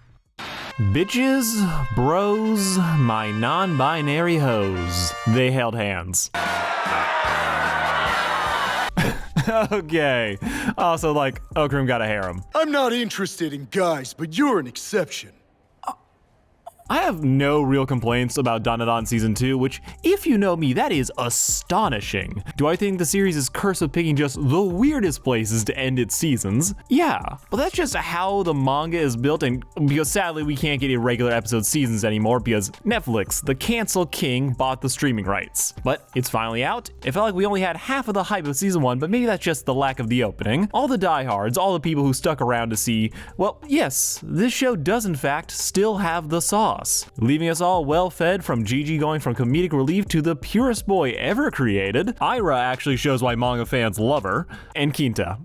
Bitches, bros, my non-binary hoes. They held hands. Okay. Also, like, Okarun got a harem. I'm not interested in guys, but you're an exception. I have no real complaints about Dandadan Season 2, which, if you know me, that is astonishing. Do I think the series is cursed with picking just the weirdest places to end its seasons? Yeah, but that's just how the manga is built, and because sadly we can't get irregular episode seasons anymore because Netflix, the cancel king, bought the streaming rights. But it's finally out. It felt like we only had half of the hype of Season 1, but maybe that's just the lack of the opening. All the diehards, all the people who stuck around to see, well, yes, this show does in fact still have the sauce. Leaving us all well fed, from Gigi going from comedic relief to the purest boy ever created. Ira actually shows why manga fans love her. And Quinta.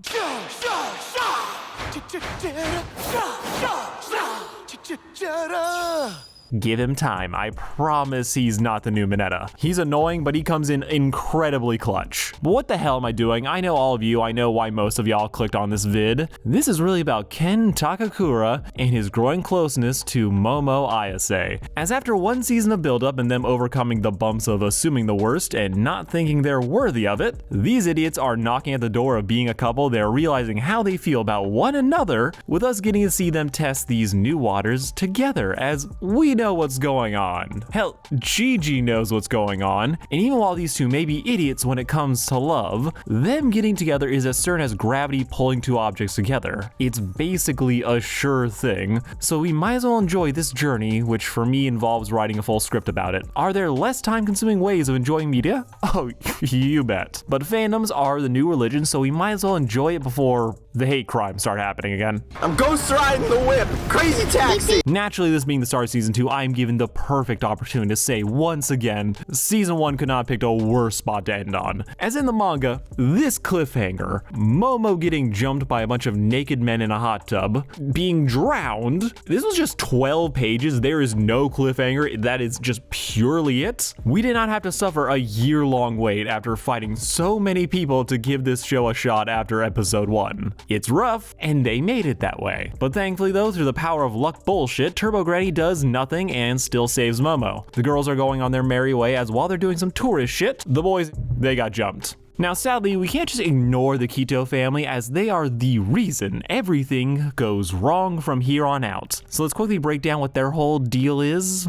Give him time. I promise he's not the new Mineta. He's annoying, but he comes in incredibly clutch. But what the hell am I doing? I know all of you. I know why most of y'all clicked on this vid. This is really about Ken Takakura and his growing closeness to Momo Ayase. As after one season of buildup and them overcoming the bumps of assuming the worst and not thinking they're worthy of it, these idiots are knocking at the door of being a couple. They're realizing how they feel about one another, with us getting to see them test these new waters together, as we know what's going on. Hell, Gigi knows what's going on, and even while these two may be idiots when it comes to love, them getting together is as certain as gravity pulling two objects together. It's basically a sure thing, so we might as well enjoy this journey, which for me involves writing a full script about it. Are there less time-consuming ways of enjoying media? Oh, you bet. But fandoms are the new religion, so we might as well enjoy it before the hate crimes start happening again. I'm ghost riding the whip. Crazy taxi. Naturally, this being the start of Season 2, I am given the perfect opportunity to say once again, Season 1 could not have picked a worse spot to end on. As in the manga, this cliffhanger, Momo getting jumped by a bunch of naked men in a hot tub, being drowned, this was just 12 pages. There is no cliffhanger. That is just purely it. We did not have to suffer a year-long wait after fighting so many people to give this show a shot after episode 1. It's rough, and they made it that way. But thankfully though, through the power of luck bullshit, Turbo Granny does nothing and still saves Momo. The girls are going on their merry way, as while they're doing some tourist shit, the boys, they got jumped. Now sadly, we can't just ignore the Kito family, as they are the reason everything goes wrong from here on out. So let's quickly break down what their whole deal is.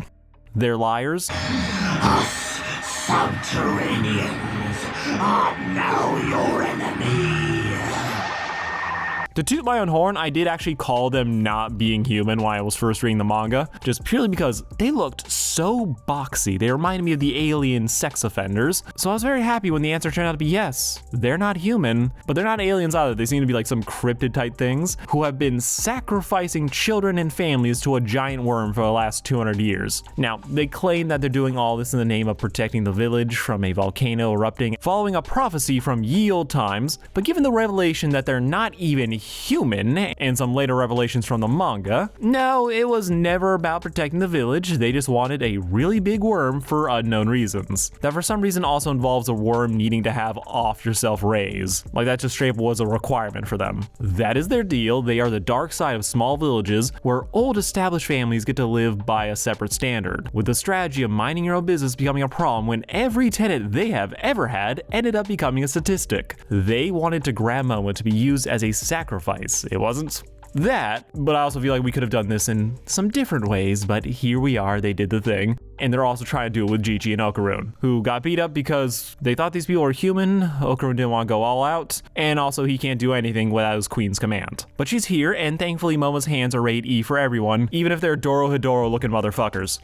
They're liars. Us, subterraneans, are now your enemy. To toot my own horn, I did actually call them not being human when I was first reading the manga, just purely because they looked so boxy. They reminded me of the alien sex offenders, so I was very happy when the answer turned out to be yes, they're not human, but they're not aliens either. They seem to be like some cryptid type things who have been sacrificing children and families to a giant worm for the last 200 years. Now, they claim that they're doing all this in the name of protecting the village from a volcano erupting, following a prophecy from ye old times, but given the revelation that they're not even human, and some later revelations from the manga, no, it was never about protecting the village. They just wanted a really big worm for unknown reasons. That for some reason also involves a worm needing to have off-yourself rays. Like that just straight up was a requirement for them. That is their deal. They are the dark side of small villages where old established families get to live by a separate standard, with the strategy of minding your own business becoming a problem when every tenant they have ever had ended up becoming a statistic. They wanted to grab Momo to be used as a sacrifice. It wasn't that, but I also feel like we could have done this in some different ways, but here we are, they did the thing. And they're also trying to do it with Gigi and Okarun, who got beat up because they thought these people were human. Okarun didn't want to go all out, and also he can't do anything without his queen's command. But she's here, and thankfully Momo's hands are rated E for everyone, even if they're Doro Hidoro looking motherfuckers.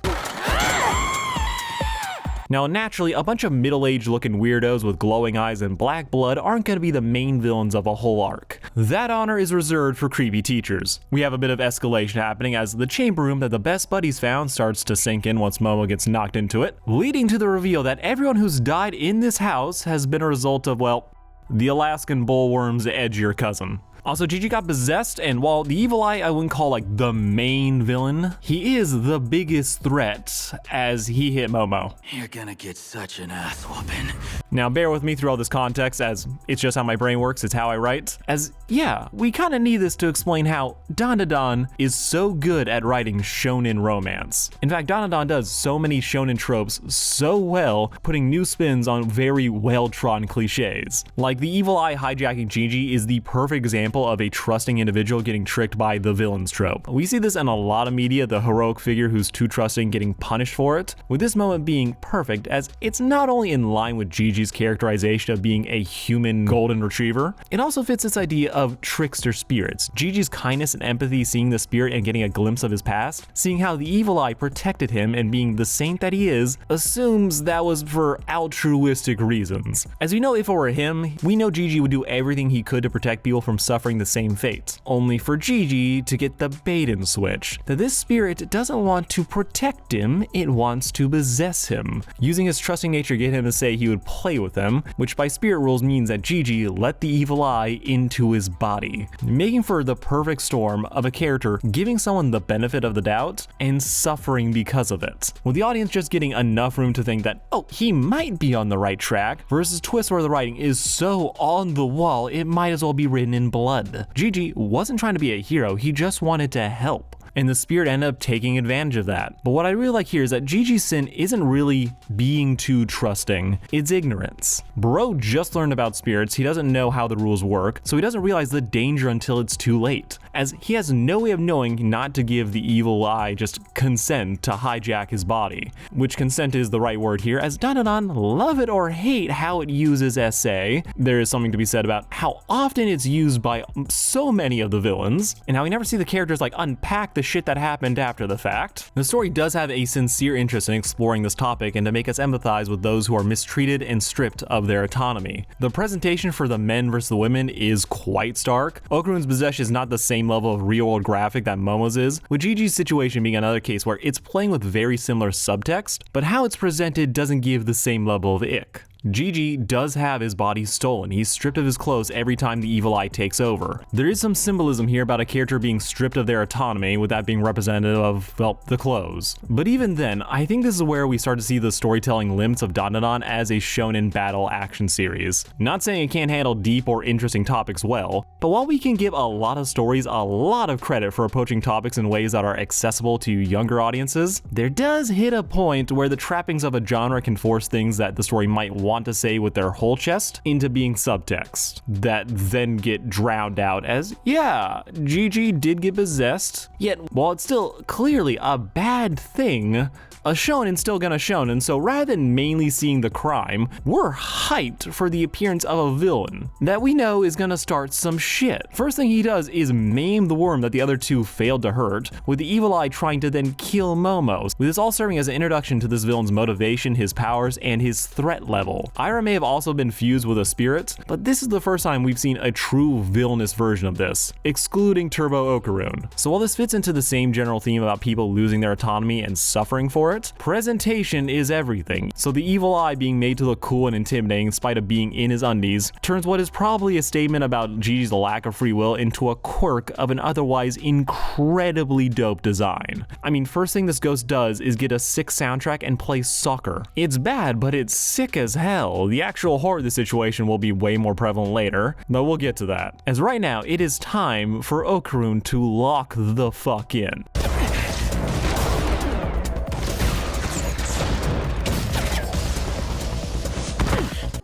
Now, naturally, a bunch of middle-aged looking weirdos with glowing eyes and black blood aren't going to be the main villains of a whole arc. That honor is reserved for creepy teachers. We have a bit of escalation happening as the chamber room that the best buddies found starts to sink in once Momo gets knocked into it, leading to the reveal that everyone who's died in this house has been a result of, well, the Alaskan bullworm's edgier cousin. Also, Gigi got possessed, and while the evil eye I wouldn't call like the main villain, he is the biggest threat as he hit Momo. You're gonna get such an ass whooping. Now bear with me through all this context, as it's just how my brain works, it's how I write. As yeah, we kinda need this to explain how Dandadan is so good at writing shonen romance. In fact, Dandadan does so many shonen tropes so well, putting new spins on very well-trodden cliches. Like the evil eye hijacking Gigi is the perfect example of a trusting individual getting tricked by the villain's trope. We see this in a lot of media, the heroic figure who's too trusting getting punished for it, with this moment being perfect as it's not only in line with Gigi's characterization of being a human golden retriever, it also fits this idea of trickster spirits. Gigi's kindness and empathy seeing the spirit and getting a glimpse of his past, seeing how the evil eye protected him and being the saint that he is, assumes that was for altruistic reasons. As we know, if it were him, we know Gigi would do everything he could to protect people from suffering the same fate, only for Gigi to get the bait and switch, that this spirit doesn't want to protect him, it wants to possess him, using his trusting nature to get him to say he would play with them, which by spirit rules means that Gigi let the evil eye into his body, making for the perfect storm of a character giving someone the benefit of the doubt and suffering because of it, with the audience just getting enough room to think that, oh, he might be on the right track, versus twists where the writing is so on the wall it might as well be written in blood. Gigi wasn't trying to be a hero, he just wanted to help. And the spirit ended up taking advantage of that. But what I really like here is that Gigi's sin isn't really being too trusting, it's ignorance. Bro just learned about spirits, he doesn't know how the rules work, so he doesn't realize the danger until it's too late, as he has no way of knowing not to give the evil eye just consent to hijack his body. Which consent is the right word here, as Dandadan, love it or hate how it uses SA, there is something to be said about how often it's used by so many of the villains, and how we never see the characters like unpack the shit that happened after the fact. The story does have a sincere interest in exploring this topic and to make us empathize with those who are mistreated and stripped of their autonomy. The presentation for the men versus the women is quite stark. Okarun's possession is not the same level of real-world graphic that Momo's is, with Gigi's situation being another case where it's playing with very similar subtext, but how it's presented doesn't give the same level of ick. Gigi does have his body stolen. He's stripped of his clothes every time the evil eye takes over. There is some symbolism here about a character being stripped of their autonomy, with that being representative of, well, the clothes. But even then, I think this is where we start to see the storytelling limits of Dandadan as a shonen battle action series. Not saying it can't handle deep or interesting topics well, but while we can give a lot of stories a lot of credit for approaching topics in ways that are accessible to younger audiences, there does hit a point where the trappings of a genre can force things that the story might want to say with their whole chest into being subtext that then get drowned out as, yeah, Gigi did get possessed, yet while it's still clearly a bad thing, a shonen's still gonna shonen, so rather than mainly seeing the crime, we're hyped for the appearance of a villain that we know is gonna start some shit. First thing he does is maim the worm that the other two failed to hurt, with the evil eye trying to then kill Momo, with this all serving as an introduction to this villain's motivation, his powers, and his threat level. Ira may have also been fused with a spirit, but this is the first time we've seen a true villainous version of this, excluding Turbo Okarun. So while this fits into the same general theme about people losing their autonomy and suffering for it, presentation is everything. So the evil eye being made to look cool and intimidating in spite of being in his undies turns what is probably a statement about Gigi's lack of free will into a quirk of an otherwise incredibly dope design. I mean, first thing this ghost does is get a sick soundtrack and play soccer. It's bad, but it's sick as hell. The actual horror of the situation will be way more prevalent later, but we'll get to that. As right now, it is time for Okarun to lock the fuck in.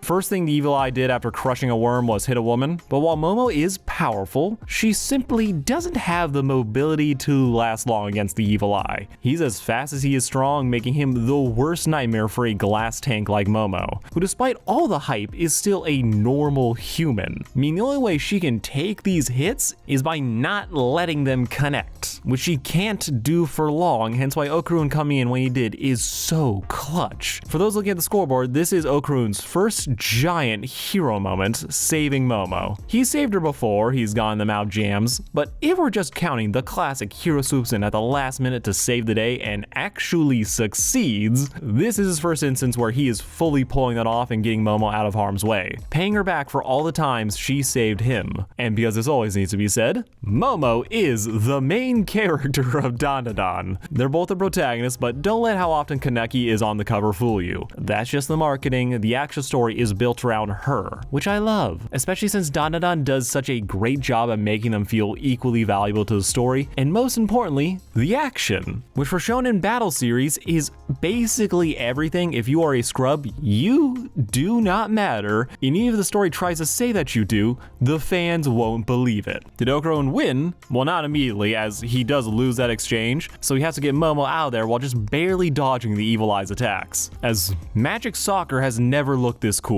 First thing the evil eye did after crushing a worm was hit a woman, but while Momo is powerful, she simply doesn't have the mobility to last long against the evil eye. He's as fast as he is strong, making him the worst nightmare for a glass tank like Momo, who despite all the hype is still a normal human. I mean, the only way she can take these hits is by not letting them connect, which she can't do for long, hence why Okarun coming in when he did is so clutch. For those looking at the scoreboard, this is Okarun's first giant hero moment, saving Momo. He saved her before, he's gotten them out jams, but if we're just counting the classic hero swoops in at the last minute to save the day and actually succeeds, this is his first instance where he is fully pulling that off and getting Momo out of harm's way, paying her back for all the times she saved him. And because this always needs to be said, Momo is the main character of Dandadan. They're both the protagonists, but don't let how often Kaneki is on the cover fool you. That's just the marketing. The actual story is built around her, which I love, especially since Dandadan does such a great job at making them feel equally valuable to the story, and most importantly, the action, which for Shonen Battle series is basically everything. If you are a scrub, you do not matter, and even if the story tries to say that you do, the fans won't believe it. Did Okarun win? Well, not immediately, as he does lose that exchange, so he has to get Momo out of there while just barely dodging the evil eye's attacks, as Magic Soccer has never looked this cool.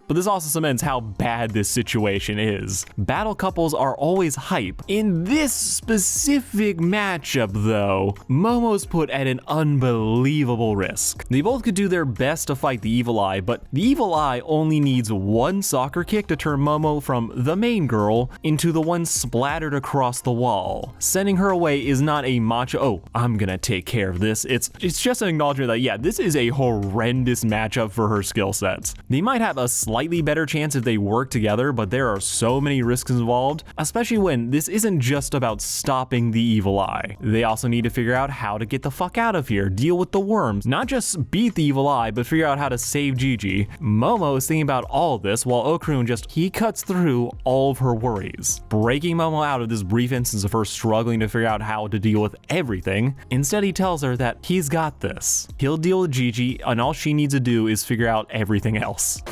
But this also cements how bad this situation is. Battle couples are always hype. In this specific matchup though, Momo's put at an unbelievable risk. They both could do their best to fight the evil eye, but the evil eye only needs one soccer kick to turn Momo from the main girl into the one splattered across the wall. Sending her away is not a macho, oh, I'm gonna take care of this. It's just an acknowledgement that yeah, this is a horrendous matchup for her skill sets. They might have a slightly better chance if they work together, but there are so many risks involved, especially when this isn't just about stopping the evil eye. They also need to figure out how to get the fuck out of here, deal with the worms, not just beat the evil eye, but figure out how to save Gigi. Momo is thinking about all of this while Okarun he cuts through all of her worries, breaking Momo out of this brief instance of her struggling to figure out how to deal with everything. Instead, he tells her that he's got this. He'll deal with Gigi, and all she needs to do is figure out everything else.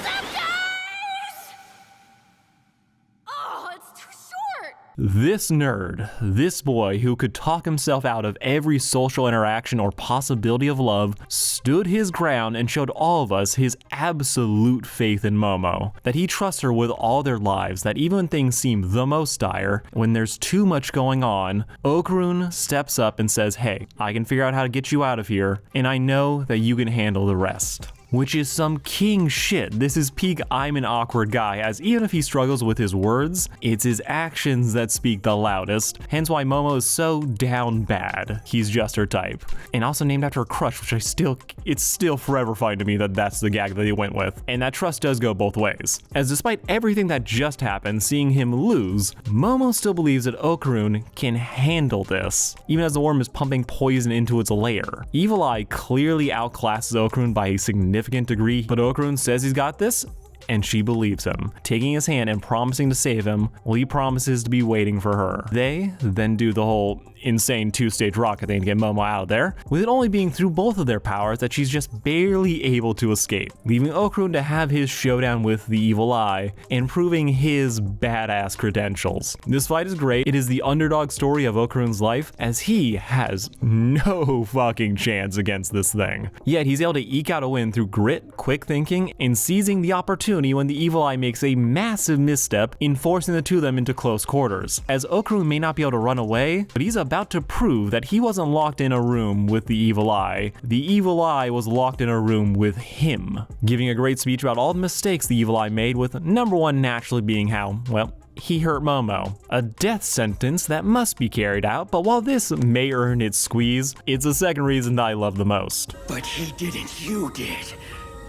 This nerd, this boy who could talk himself out of every social interaction or possibility of love, stood his ground and showed all of us his absolute faith in Momo. That he trusts her with all their lives, that even when things seem the most dire, when there's too much going on, Okarun steps up and says, hey, I can figure out how to get you out of here, and I know that you can handle the rest. Which is some king shit. This is peak I'm an awkward guy, as even if he struggles with his words, it's his actions that speak the loudest, hence why Momo is so down bad. He's just her type. And also named after a crush, which it's still forever fine to me that that's the gag that he went with. And that trust does go both ways, as despite everything that just happened, seeing him lose, Momo still believes that Okarun can handle this, even as the worm is pumping poison into its lair. Evil Eye clearly outclasses Okarun by a significant degree, but Okarun says he's got this, and she believes him, taking his hand and promising to save him while he promises to be waiting for her. They then do the whole insane two-stage rocket thing to get Momo out of there, with it only being through both of their powers that she's just barely able to escape, leaving Okarun to have his showdown with the evil eye and proving his badass credentials. This fight is great. It is the underdog story of Okarun's life, as he has no fucking chance against this thing. Yet he's able to eke out a win through grit, quick thinking, and seizing the opportunity when the evil eye makes a massive misstep in forcing the two of them into close quarters, as Okarun may not be able to run away, but he's about to prove that he wasn't locked in a room with the evil eye. The evil eye was locked in a room with him, giving a great speech about all the mistakes the evil eye made, with number one naturally being how, well, he hurt Momo. A death sentence that must be carried out, but while this may earn its squeeze, it's the second reason that I love the most. But he didn't, you did.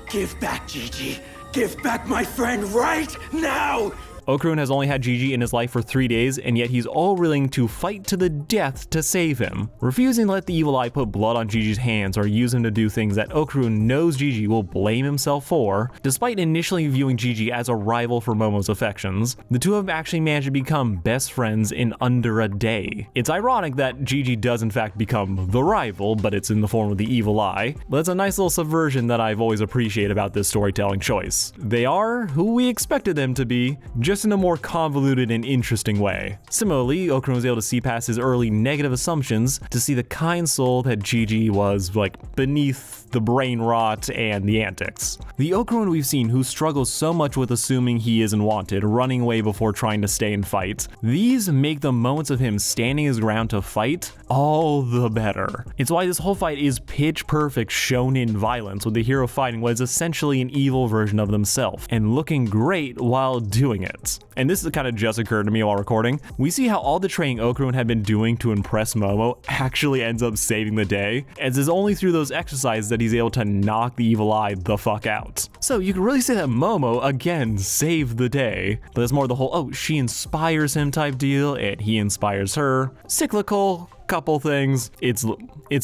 Give back Gigi. Give back my friend right now! Okarun has only had Gigi in his life for 3 days, and yet he's all willing to fight to the death to save him, refusing to let the evil eye put blood on Gigi's hands or use him to do things that Okarun knows Gigi will blame himself for. Despite initially viewing Gigi as a rival for Momo's affections, the two of them actually managed to become best friends in under a day. It's ironic that Gigi does in fact become the rival, but it's in the form of the evil eye. But it's a nice little subversion that I've always appreciated about this storytelling choice. They are who we expected them to be, just in a more convoluted and interesting way. Similarly, Okarun was able to see past his early negative assumptions to see the kind soul that Gigi was like beneath the brain rot and the antics. The Okarun we've seen who struggles so much with assuming he isn't wanted, running away before trying to stay and fight, these make the moments of him standing his ground to fight all the better. It's why this whole fight is pitch perfect shonen violence, with the hero fighting what is essentially an evil version of themselves and looking great while doing it. And this kind of just occurred to me while recording. We see how all the training Okarun had been doing to impress Momo actually ends up saving the day, as it's only through those exercises that he's able to knock the evil eye the fuck out. So you can really say that Momo, again, saved the day, but it's more the whole, oh, she inspires him type deal, and he inspires her. Cyclical couple things. It's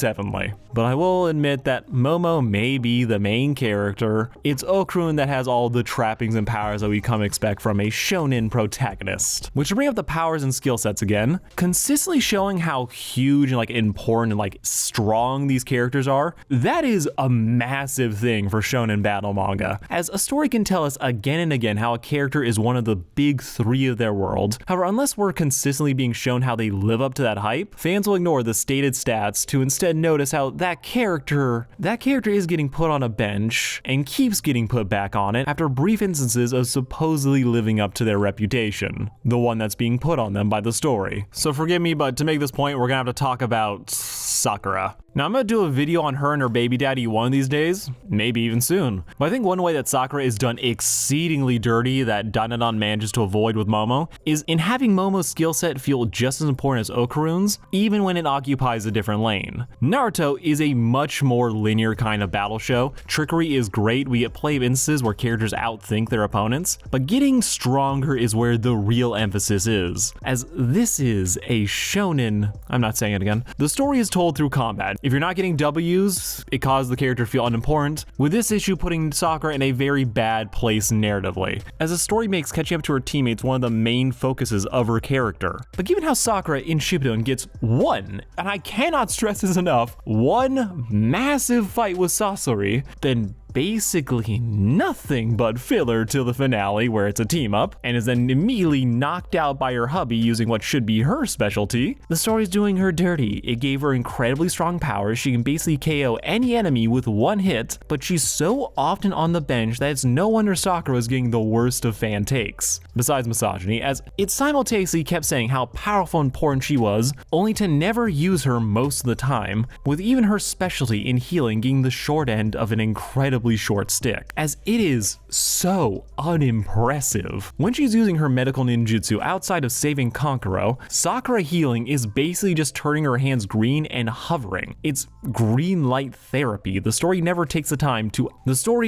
heavenly. But I will admit that Momo may be the main character. It's Okarun that has all the trappings and powers that we come expect from a shonen protagonist. Which to bring up the powers and skill sets again, consistently showing how huge and like important and like strong these characters are, that is a massive thing for shonen battle manga, as a story can tell us again and again how a character is one of the big three of their world. However, unless we're consistently being shown how they live up to that hype, fans will ignore the stated stats to instead notice how that character is getting put on a bench and keeps getting put back on it after brief instances of supposedly living up to their reputation, the one that's being put on them by the story. So forgive me, but to make this point, we're gonna have to talk about Sakura. Now I'm gonna do a video on her and her baby daddy one of these days, maybe even soon. But I think one way that Sakura is done exceedingly dirty that Dandadan manages to avoid with Momo is in having Momo's skill set feel just as important as Okarun's, even when it occupies a different lane. Naruto is a much more linear kind of battle show. Trickery is great, we get plenty of instances where characters outthink their opponents, but getting stronger is where the real emphasis is. As this is a shonen, I'm not saying it again, the story is told through combat. If you're not getting W's, it causes the character to feel unimportant, with this issue putting Sakura in a very bad place narratively, as the story makes catching up to her teammates one of the main focuses of her character. But given how Sakura in Shippuden gets one, and I cannot stress this enough, one massive fight with Sasori, then basically nothing but filler till the finale where it's a team up and is then immediately knocked out by her hubby using what should be her specialty. The story's doing her dirty. It gave her incredibly strong powers. She can basically KO any enemy with one hit, but she's so often on the bench that it's no wonder Sakura is getting the worst of fan takes. Besides misogyny, as it simultaneously kept saying how powerful and important she was, only to never use her most of the time, with even her specialty in healing getting the short end of an incredibly short stick, as it is so unimpressive. When she's using her medical ninjutsu outside of saving Kankuro, Sakura healing is basically just turning her hands green and hovering. It's green light therapy. The story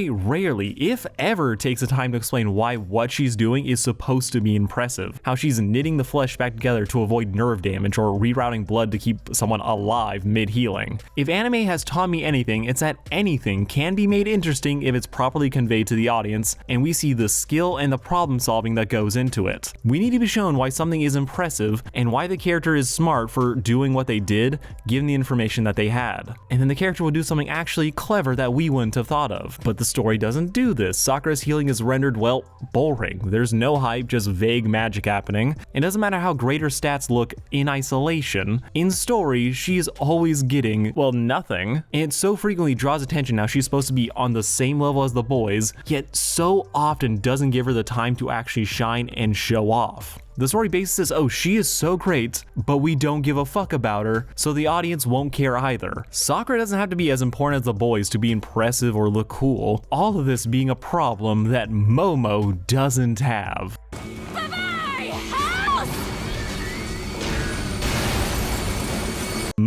rarely, if ever, takes the time to explain why what she's doing is supposed to be impressive. How she's knitting the flesh back together to avoid nerve damage or rerouting blood to keep someone alive mid-healing. If anime has taught me anything, it's that anything can be made interesting if it's properly conveyed to the audience and we see the skill and the problem solving that goes into it. We need to be shown why something is impressive and why the character is smart for doing what they did given the information that they had. And then the character will do something actually clever that we wouldn't have thought of. But the story doesn't do this. Sakura's healing is rendered, well, boring. There's no hype, just vague magic happening. It doesn't matter how great her stats look in isolation. In story, she is always getting, well, nothing. And it so frequently draws attention how she's supposed to be on the same level as the boys, yet so often doesn't give her the time to actually shine and show off. The story basically says, oh, she is so great, but we don't give a fuck about her, so the audience won't care either. Sakura doesn't have to be as important as the boys to be impressive or look cool, all of this being a problem that Momo doesn't have.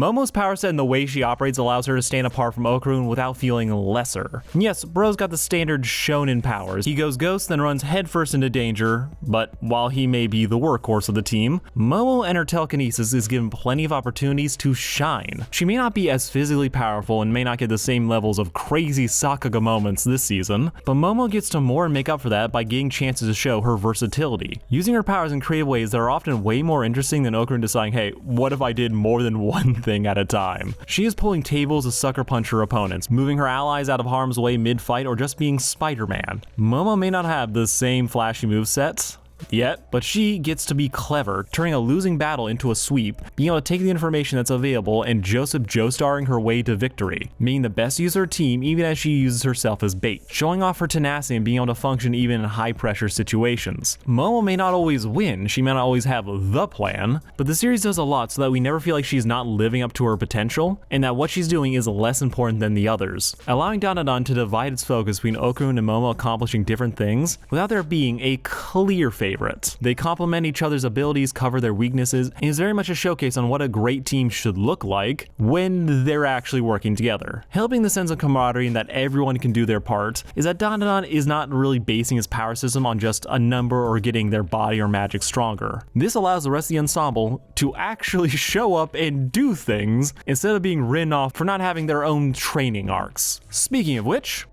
Momo's power set and the way she operates allows her to stand apart from Okarun without feeling lesser. And yes, bro's got the standard shonen powers. He goes ghost, then runs headfirst into danger, but while he may be the workhorse of the team, Momo and her telekinesis is given plenty of opportunities to shine. She may not be as physically powerful and may not get the same levels of crazy Sakaga moments this season, but Momo gets to more and make up for that by getting chances to show her versatility, using her powers in creative ways that are often way more interesting than Okarun deciding, hey, what if I did more than one thing at a time? She is pulling tables to sucker punch her opponents, moving her allies out of harm's way mid-fight, or just being Spider-Man. Momo may not have the same flashy movesets yet, but she gets to be clever, turning a losing battle into a sweep, being able to take the information that's available and Joseph Joestaring her way to victory, being the best user of her team even as she uses herself as bait, showing off her tenacity and being able to function even in high pressure situations. Momo may not always win, she may not always have the plan, but the series does a lot so that we never feel like she's not living up to her potential, and that what she's doing is less important than the others, allowing Dandadan to divide its focus between Okarun and Momo accomplishing different things without there being a clear favorite. They complement each other's abilities, cover their weaknesses, and is very much a showcase on what a great team should look like when they're actually working together. Helping the sense of camaraderie and that everyone can do their part is that Dandadan is not really basing his power system on just a number or getting their body or magic stronger. This allows the rest of the ensemble to actually show up and do things instead of being written off for not having their own training arcs. Speaking of which,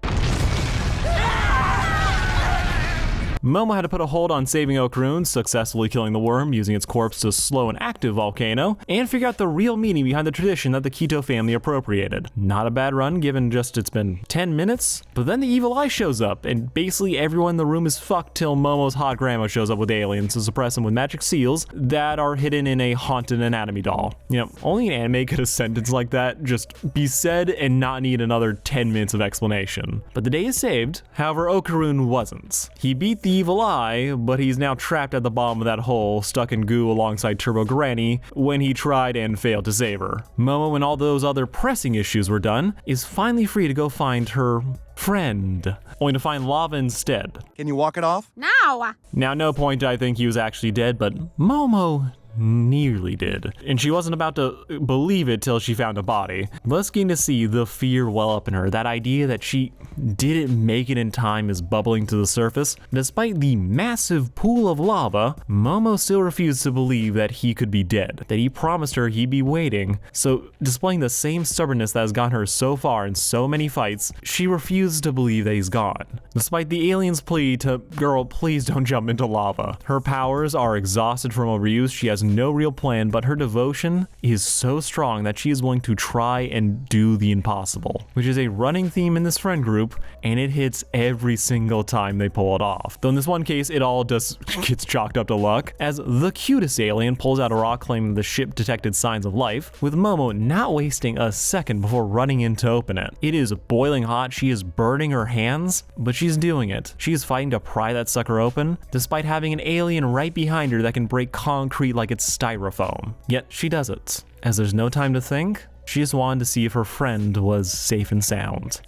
Momo had to put a hold on saving Okarun, successfully killing the worm, using its corpse to slow an active volcano, and figure out the real meaning behind the tradition that the Kito family appropriated. Not a bad run given just it's been 10 minutes, but then the evil eye shows up, and basically everyone in the room is fucked till Momo's hot grandma shows up with aliens to suppress them with magic seals that are hidden in a haunted anatomy doll. You know, only an anime could a sentence like that just be said and not need another 10 minutes of explanation. But the day is saved, however Okarun wasn't. He beat the evil eye, but he's now trapped at the bottom of that hole, stuck in goo alongside Turbo Granny when he tried and failed to save her. Momo, when all those other pressing issues were done, is finally free to go find her friend, only to find lava instead. Can you walk it off? No! Now, no point did I think he was actually dead, but Momo nearly did. And she wasn't about to believe it till she found a body. Let's get to see the fear well up in her. That idea that she didn't make it in time is bubbling to the surface. Despite the massive pool of lava, Momo still refused to believe that he could be dead, that he promised her he'd be waiting. So, displaying the same stubbornness that has gotten her so far in so many fights, she refuses to believe that he's gone. Despite the alien's plea to, girl, please don't jump into lava. Her powers are exhausted from overuse, she has no real plan, but her devotion is so strong that she is willing to try and do the impossible, which is a running theme in this friend group, and it hits every single time they pull it off. Though in this one case, it all just gets chalked up to luck, as the cutest alien pulls out a rock claiming the ship detected signs of life, with Momo not wasting a second before running in to open it. It is boiling hot, she is burning her hands, but she's doing it. She is fighting to pry that sucker open, despite having an alien right behind her that can break concrete like it's styrofoam. Yet she does it. As there's no time to think, she just wanted to see if her friend was safe and sound.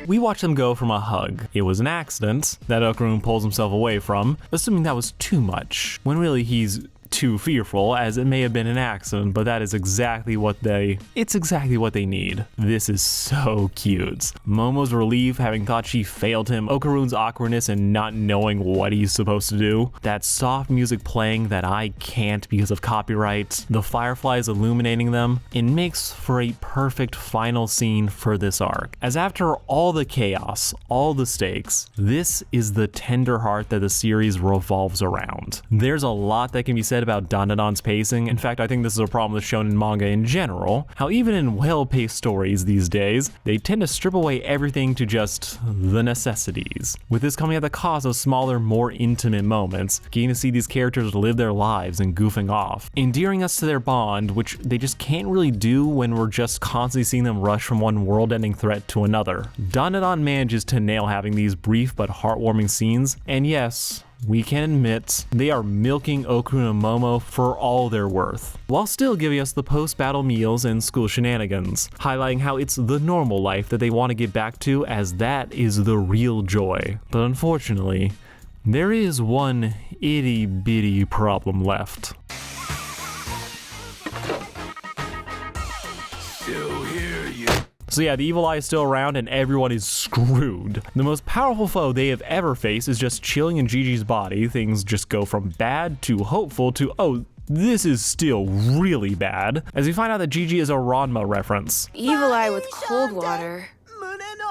We watch them go from a hug. It was an accident that Okarun pulls himself away from, assuming that was too much, when really he's too fearful, as it may have been an accident, but that is exactly what they need. This is so cute. Momo's relief, having thought she failed him, Okarun's awkwardness and not knowing what he's supposed to do, that soft music playing that I can't because of copyright, the fireflies illuminating them, it makes for a perfect final scene for this arc. As after all the chaos, all the stakes, this is the tender heart that the series revolves around. There's a lot that can be said about Dandadan's pacing. In fact, I think this is a problem with shonen manga in general, how even in well-paced stories these days, they tend to strip away everything to just the necessities, with this coming at the cost of smaller, more intimate moments, getting to see these characters live their lives and goofing off, endearing us to their bond, which they just can't really do when we're just constantly seeing them rush from one world-ending threat to another. Dandadan manages to nail having these brief but heartwarming scenes, and yes, we can admit they are milking Okarun and Momo for all they're worth, while still giving us the post-battle meals and school shenanigans, highlighting how it's the normal life that they want to get back to, as that is the real joy. But unfortunately, There is one itty bitty problem left. Still hear you. So yeah, the evil eye is still around and everyone is screwed. The most powerful foe they have ever faced is just chilling in Gigi's body. Things just go from bad to hopeful to, oh, this is still really bad, as we find out that Gigi is a Ranma reference. Evil Eye with cold water,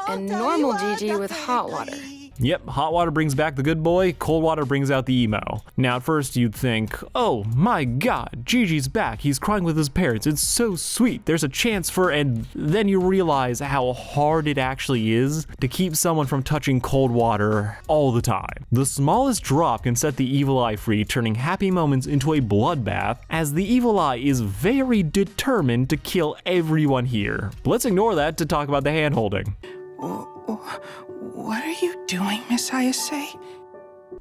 and normal Gigi with hot water. Yep, hot water brings back the good boy, cold water brings out the emo. Now at first you'd think, oh my god, Gigi's back, he's crying with his parents, it's so sweet, there's a chance for, and then you realize how hard it actually is to keep someone from touching cold water all the time. The smallest drop can set the evil eye free, turning happy moments into a bloodbath, as the evil eye is very determined to kill everyone here. But let's ignore that to talk about the hand holding. What are you doing, Miss Ayase?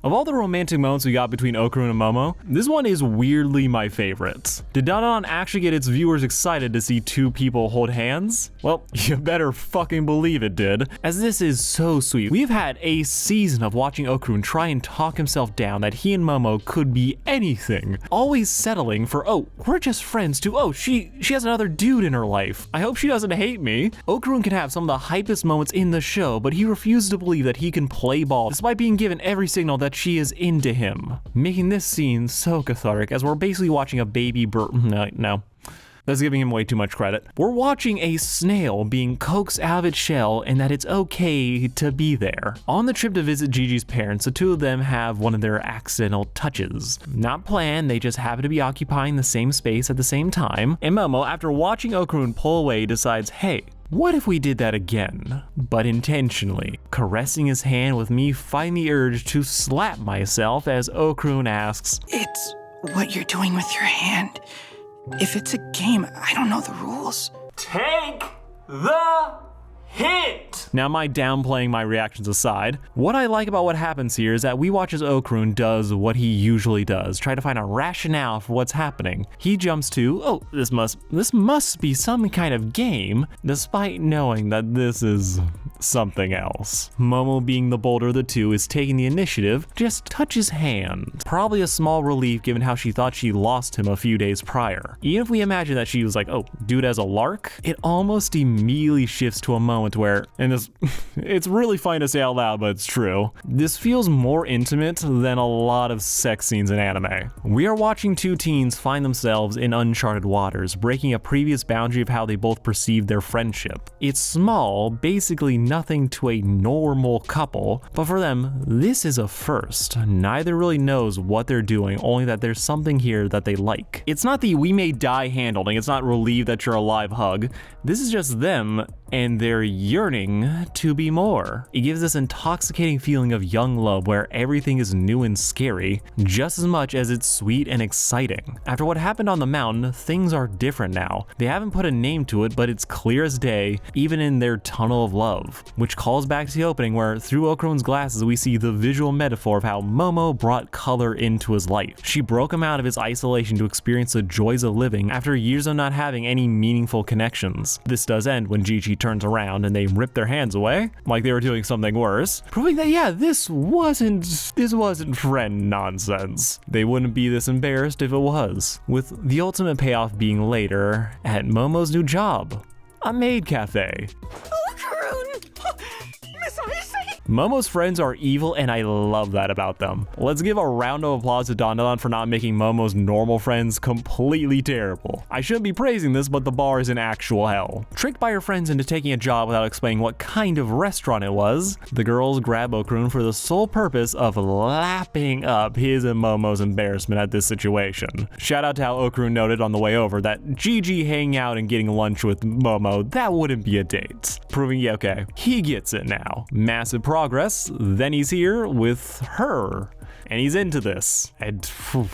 Of all the romantic moments we got between Okarun and Momo, this one is weirdly my favorite. Did Dandadan actually get its viewers excited to see two people hold hands? Well, you better fucking believe it did, as this is so sweet. We've had a season of watching Okarun try and talk himself down that he and Momo could be anything, always settling for, oh, we're just friends, to, oh, she has another dude in her life. I hope she doesn't hate me. Okarun can have some of the hypest moments in the show, but he refuses to believe that he can play ball despite being given every signal that she is into him, making this scene so cathartic as we're basically watching a baby no. That's giving him way too much credit. We're watching a snail being coaxed out of its shell and that it's okay to be there. On the trip to visit Gigi's parents, the two of them have one of their accidental touches. Not planned, they just happen to be occupying the same space at the same time, and Momo, after watching Okarun pull away, decides, hey, what if we did that again, but intentionally? Caressing his hand with me fighting the urge to slap myself as Okarun asks, It's what you're doing with your hand. If it's a game, I don't know the rules. Take the hit! Now, my downplaying my reactions aside, what I like about what happens here is that we watch as Okarun does what he usually does, try to find a rationale for what's happening. He jumps to, oh, this must be some kind of game, despite knowing that this is something else. Momo, being the bolder of the two, is taking the initiative, just touch his hand. Probably a small relief given how she thought she lost him a few days prior. Even if we imagine that she was like, oh, dude as a lark, it almost immediately shifts to a moment where, and this, it's really fine to say out loud, but it's true, this feels more intimate than a lot of sex scenes in anime. We are watching two teens find themselves in uncharted waters, breaking a previous boundary of how they both perceived their friendship. It's small, basically nothing to a normal couple, but for them, this is a first. Neither really knows what they're doing, only that there's something here that they like. It's not the we may die hand holding, it's not relieved that you're alive hug. This is just them and their yearning to be more. It gives this intoxicating feeling of young love where everything is new and scary, just as much as it's sweet and exciting. After what happened on the mountain, things are different now. They haven't put a name to it, but it's clear as day, even in their tunnel of love, which calls back to the opening where through Okarun's glasses we see the visual metaphor of how Momo brought color into his life. She broke him out of his isolation to experience the joys of living after years of not having any meaningful connections. This does end when Gigi turns around and they rip their hands away, like they were doing something worse, proving that yeah, this wasn't friend nonsense. They wouldn't be this embarrassed if it was, with the ultimate payoff being later at Momo's new job, a maid cafe. Momo's friends are evil and I love that about them. Let's give a round of applause to Dandadan for not making Momo's normal friends completely terrible. I shouldn't be praising this, but the bar is in actual hell. Tricked by her friends into taking a job without explaining what kind of restaurant it was, the girls grab Okarun for the sole purpose of lapping up his and Momo's embarrassment at this situation. Shout out to how Okarun noted on the way over that Gigi hanging out and getting lunch with Momo, that wouldn't be a date. Proving, yeah, okay, he gets it now. Massive progress, then he's here with her. and he's into this. And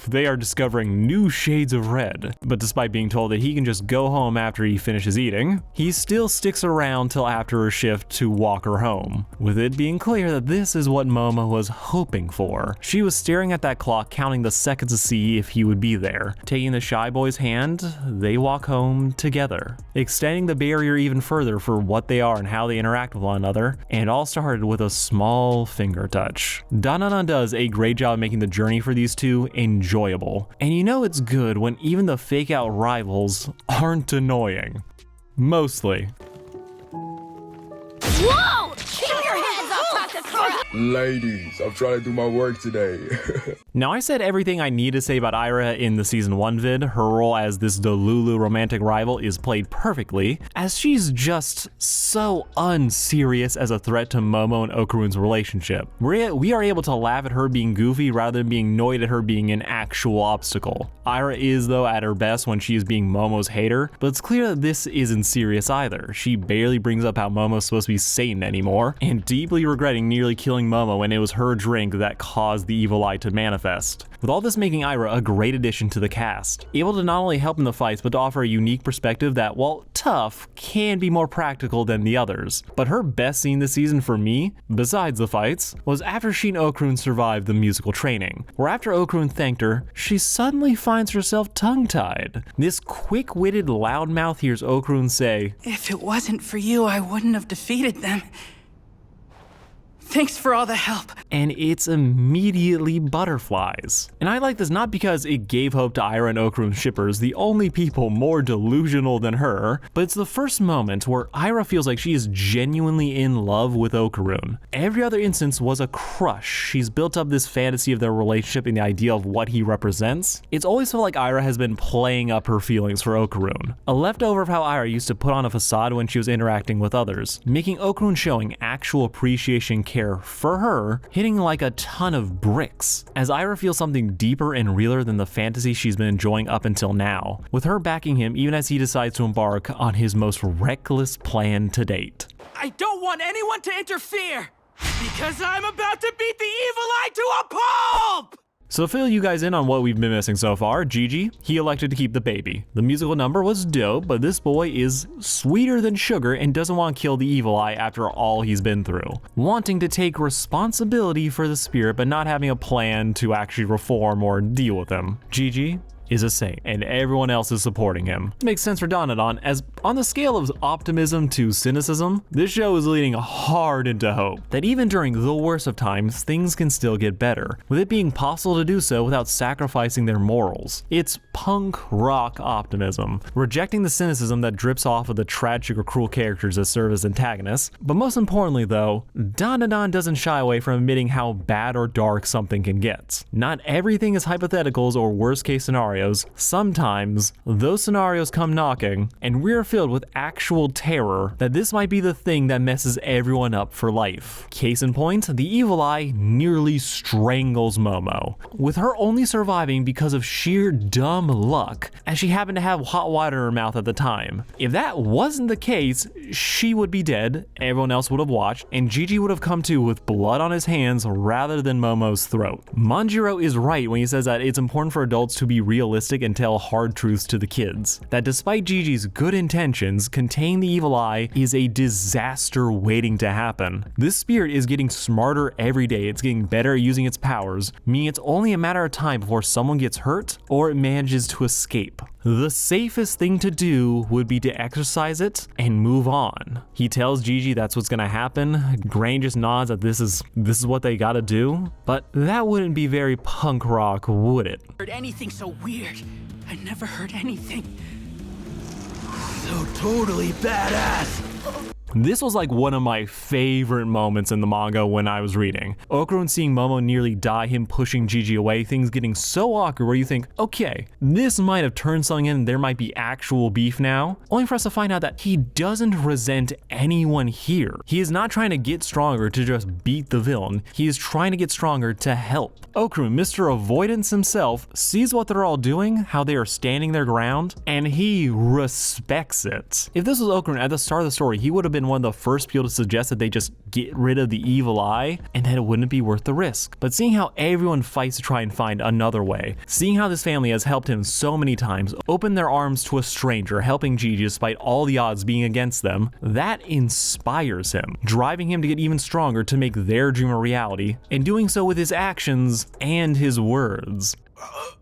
they are discovering new shades of red. But despite being told that he can just go home after he finishes eating, he still sticks around till after her shift to walk her home, with it being clear that this is what Momo was hoping for. She was staring at that clock, counting the seconds to see if he would be there. Taking the shy boy's hand, they walk home together, extending the barrier even further for what they are and how they interact with one another, and it all started with a small finger touch. Danana does a great job of making the journey for these two enjoyable, and you know it's good when even the fake out rivals aren't annoying. Mostly. Whoa! Keep your hands off Takakura! Ladies, I'm trying to do my work today. Now, I said everything I need to say about Aira in the season 1 vid. Her role as this Delulu romantic rival is played perfectly, as she's just so unserious as a threat to Momo and Okarun's relationship. We are able to laugh at her being goofy rather than being annoyed at her being an actual obstacle. Aira is, though, at her best when she is being Momo's hater, but it's clear that this isn't serious either. She barely brings up how Momo's supposed to be Satan anymore, and deeply regretting nearly killing Momo when it was her drink that caused the evil eye to manifest. With all this making Aira a great addition to the cast, able to not only help in the fights but to offer a unique perspective that, while tough, can be more practical than the others. But her best scene this season for me, besides the fights, was after she and Okarun survived the musical training, where after Okarun thanked her, she suddenly finds herself tongue-tied. This quick-witted loudmouth hears Okarun say, "If it wasn't for you, I wouldn't have defeated them. Thanks for all the help." And it's immediately butterflies. And I like this not because it gave hope to Aira and Okarun shippers, the only people more delusional than her, but it's the first moment where Aira feels like she is genuinely in love with Okarun. Every other instance was a crush. She's built up this fantasy of their relationship and the idea of what he represents. It's always felt like Aira has been playing up her feelings for Okarun, a leftover of how Aira used to put on a facade when she was interacting with others, making Okarun showing actual appreciation, care for her, hitting like a ton of bricks, as Aira feels something deeper and realer than the fantasy she's been enjoying up until now, with her backing him even as he decides to embark on his most reckless plan to date. "I don't want anyone to interfere, because I'm about to beat the evil eye to a pulp!" So to fill you guys in on what we've been missing so far, Gigi, he elected to keep the baby. The musical number was dope, but this boy is sweeter than sugar and doesn't want to kill the evil eye after all he's been through. Wanting to take responsibility for the spirit, but not having a plan to actually reform or deal with him. Gigi is a saint, and everyone else is supporting him. It makes sense for Danadon, as on the scale of optimism to cynicism, this show is leading hard into hope, that even during the worst of times, things can still get better, with it being possible to do so without sacrificing their morals. It's punk rock optimism, rejecting the cynicism that drips off of the tragic or cruel characters that serve as antagonists, but most importantly though, Danadon doesn't shy away from admitting how bad or dark something can get. Not everything is hypotheticals or worst case scenarios. Sometimes those scenarios come knocking, and we're filled with actual terror that this might be the thing that messes everyone up for life. Case in point, the evil eye nearly strangles Momo, with her only surviving because of sheer dumb luck, as she happened to have hot water in her mouth at the time. If that wasn't the case, she would be dead, everyone else would have watched, and Gigi would have come to with blood on his hands rather than Momo's throat. Manjiro is right when he says that it's important for adults to be realistic and tell hard truths to the kids. That despite Gigi's good intentions, containing the evil eye is a disaster waiting to happen. This spirit is getting smarter every day. It's getting better at using its powers, meaning it's only a matter of time before someone gets hurt or it manages to escape. The safest thing to do would be to exercise it and move on. He tells Gigi that's what's gonna happen. Grain just nods that this is what they gotta do, but that wouldn't be very punk rock, would it? Heard anything so weird? I never heard anything so totally badass. This was like one of my favorite moments in the manga when I was reading. Okarun seeing Momo nearly die, him pushing Gigi away, things getting so awkward where you think, okay, this might have turned something in, there might be actual beef now, only for us to find out that he doesn't resent anyone here. He is not trying to get stronger to just beat the villain, he is trying to get stronger to help. Okarun, Mr. Avoidance himself, sees what they're all doing, how they are standing their ground, and he respects it. If this was Okarun at the start of the story, he would have been been one of the first people to suggest that they just get rid of the evil eye and that it wouldn't be worth the risk. But seeing how everyone fights to try and find another way, seeing how this family has helped him so many times, opened their arms to a stranger, helping Gigi despite all the odds being against them, that inspires him, driving him to get even stronger to make their dream a reality, and doing so with his actions and his words.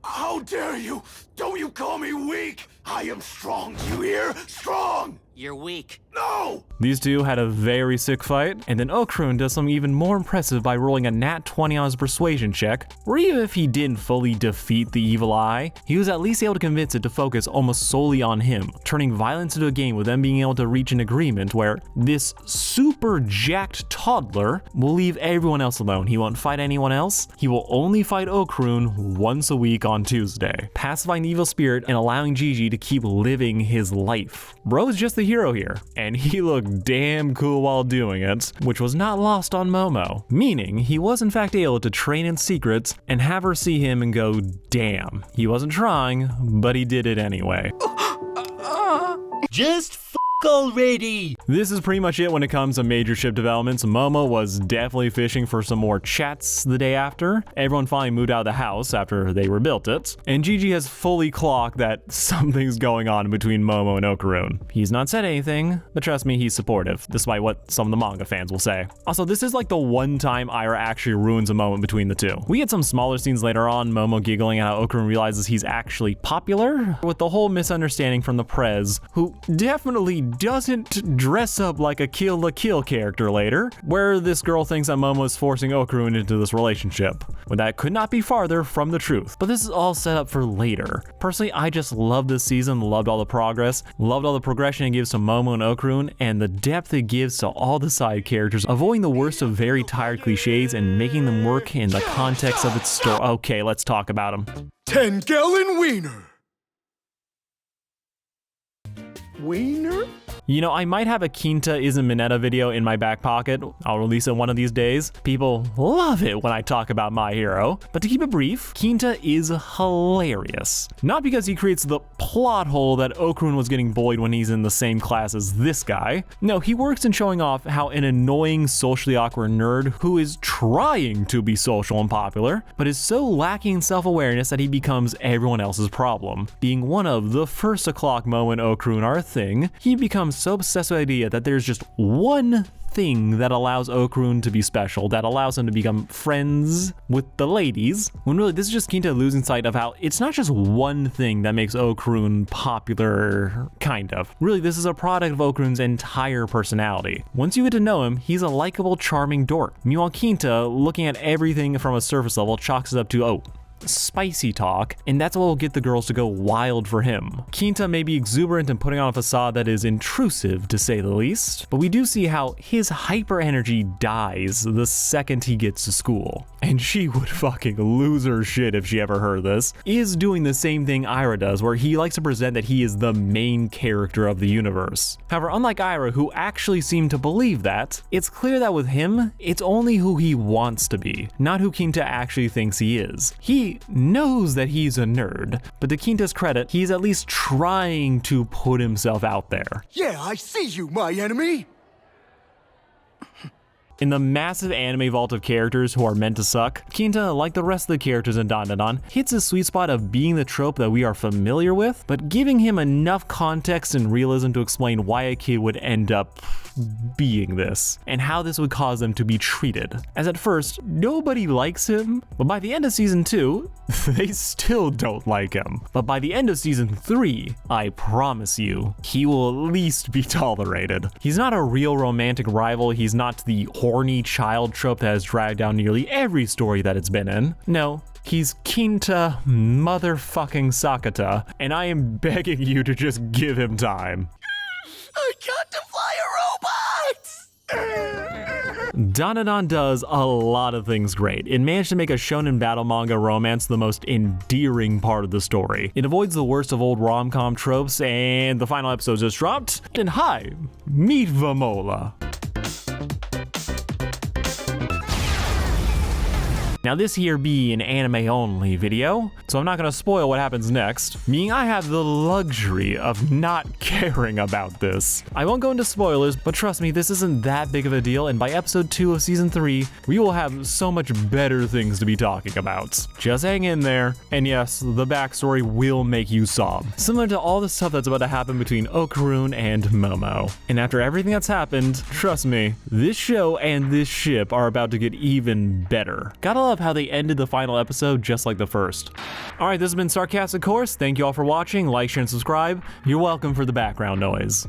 How dare you! Don't you call me weak! I am strong, do you hear? Strong! You're weak. No! These two had a very sick fight, and then Okarun does something even more impressive by rolling a nat 20 on his persuasion check, where even if he didn't fully defeat the evil eye, he was at least able to convince it to focus almost solely on him, turning violence into a game with them being able to reach an agreement where this super jacked toddler will leave everyone else alone. He won't fight anyone else. He will only fight Okarun once a week on Tuesday, pacifying the evil spirit and allowing Gigi to keep living his life. Bro is just the hero here, and he looked damn cool while doing it, which was not lost on Momo, meaning he was in fact able to train in secret and have her see him and go, damn, he wasn't trying, but he did it anyway. Just already! This is pretty much it when it comes to major ship developments. Momo was definitely fishing for some more chats the day after. Everyone finally moved out of the house after they rebuilt it, and Gigi has fully clocked that something's going on between Momo and Okarun. He's not said anything, but trust me, he's supportive, despite what some of the manga fans will say. Also, this is like the one time Aira actually ruins a moment between the two. We get some smaller scenes later on, Momo giggling at how Okarun realizes he's actually popular, with the whole misunderstanding from the Prez, who definitely doesn't dress up like a Kill la Kill character later, where this girl thinks that Momo is forcing Okarun into this relationship, when that could not be farther from the truth. But this is all set up for later. Personally, I just love this season, loved all the progress, loved all the progression it gives to Momo and Okarun, and the depth it gives to all the side characters, avoiding the worst of very tired cliches and making them work in the context of its story. Okay, let's talk about them. 10-gallon wiener. Wiener? You know, I might have a Quinta isn't Mineta video in my back pocket. I'll release it one of these days. People love it when I talk about my hero. But to keep it brief, Quinta is hilarious. Not because he creates the plot hole that Okarun was getting bullied when he's in the same class as this guy. No, he works in showing off how an annoying, socially awkward nerd who is trying to be social and popular, but is so lacking in self-awareness that he becomes everyone else's problem. Being one of the first to clock Momo and Okarun are a thing, he becomes so obsessed with the idea that there's just one thing that allows Okarun to be special, that allows him to become friends with the ladies, when really this is just Quinta losing sight of how it's not just one thing that makes Okarun popular, kind of. Really, this is a product of Okarun's entire personality. Once you get to know him, he's a likable, charming dork. Meanwhile, Quinta, looking at everything from a surface level, chalks it up to, oh, spicy talk, and that's what will get the girls to go wild for him. Quinta may be exuberant and putting on a facade that is intrusive, to say the least, but we do see how his hyper energy dies the second he gets to school. And she would fucking lose her shit if she ever heard this. Is doing the same thing Aira does, where he likes to present that he is the main character of the universe. However, unlike Aira, who actually seemed to believe that, it's clear that with him, it's only who he wants to be, not who Quinta actually thinks he is. He knows that he's a nerd, but to Quinta's credit, he's at least trying to put himself out there. Yeah, I see you, my enemy! In the massive anime vault of characters who are meant to suck, Quinta, like the rest of the characters in Dandadan, hits a sweet spot of being the trope that we are familiar with, but giving him enough context and realism to explain why a kid would end up being this, and how this would cause them to be treated. As at first, nobody likes him, but by the end of season 2, they still don't like him. But by the end of season 3, I promise you, he will at least be tolerated. He's not a real romantic rival, he's not the horny child trope that has dragged down nearly every story that it's been in. No, he's Quinta motherfucking Sakata, and I am begging you to just give him time. I got to fly a robot! Dandadan does a lot of things great. It managed to make a shonen battle manga romance the most endearing part of the story. It avoids the worst of old rom-com tropes, and the final episode just dropped. And hi, meet Vamola. Now this here be an anime only video, so I'm not gonna spoil what happens next, meaning I have the luxury of not caring about this. I won't go into spoilers, but trust me, this isn't that big of a deal, and by episode 2 of season 3, we will have so much better things to be talking about. Just hang in there, and yes, the backstory will make you sob. Similar to all the stuff that's about to happen between Okarun and Momo. And after everything that's happened, trust me, this show and this ship are about to get even better. Gotta love how they ended the final episode just like the first. Alright, this has been Sarcastic Course. Thank you all for watching. Like, share, and subscribe. You're welcome for the background noise.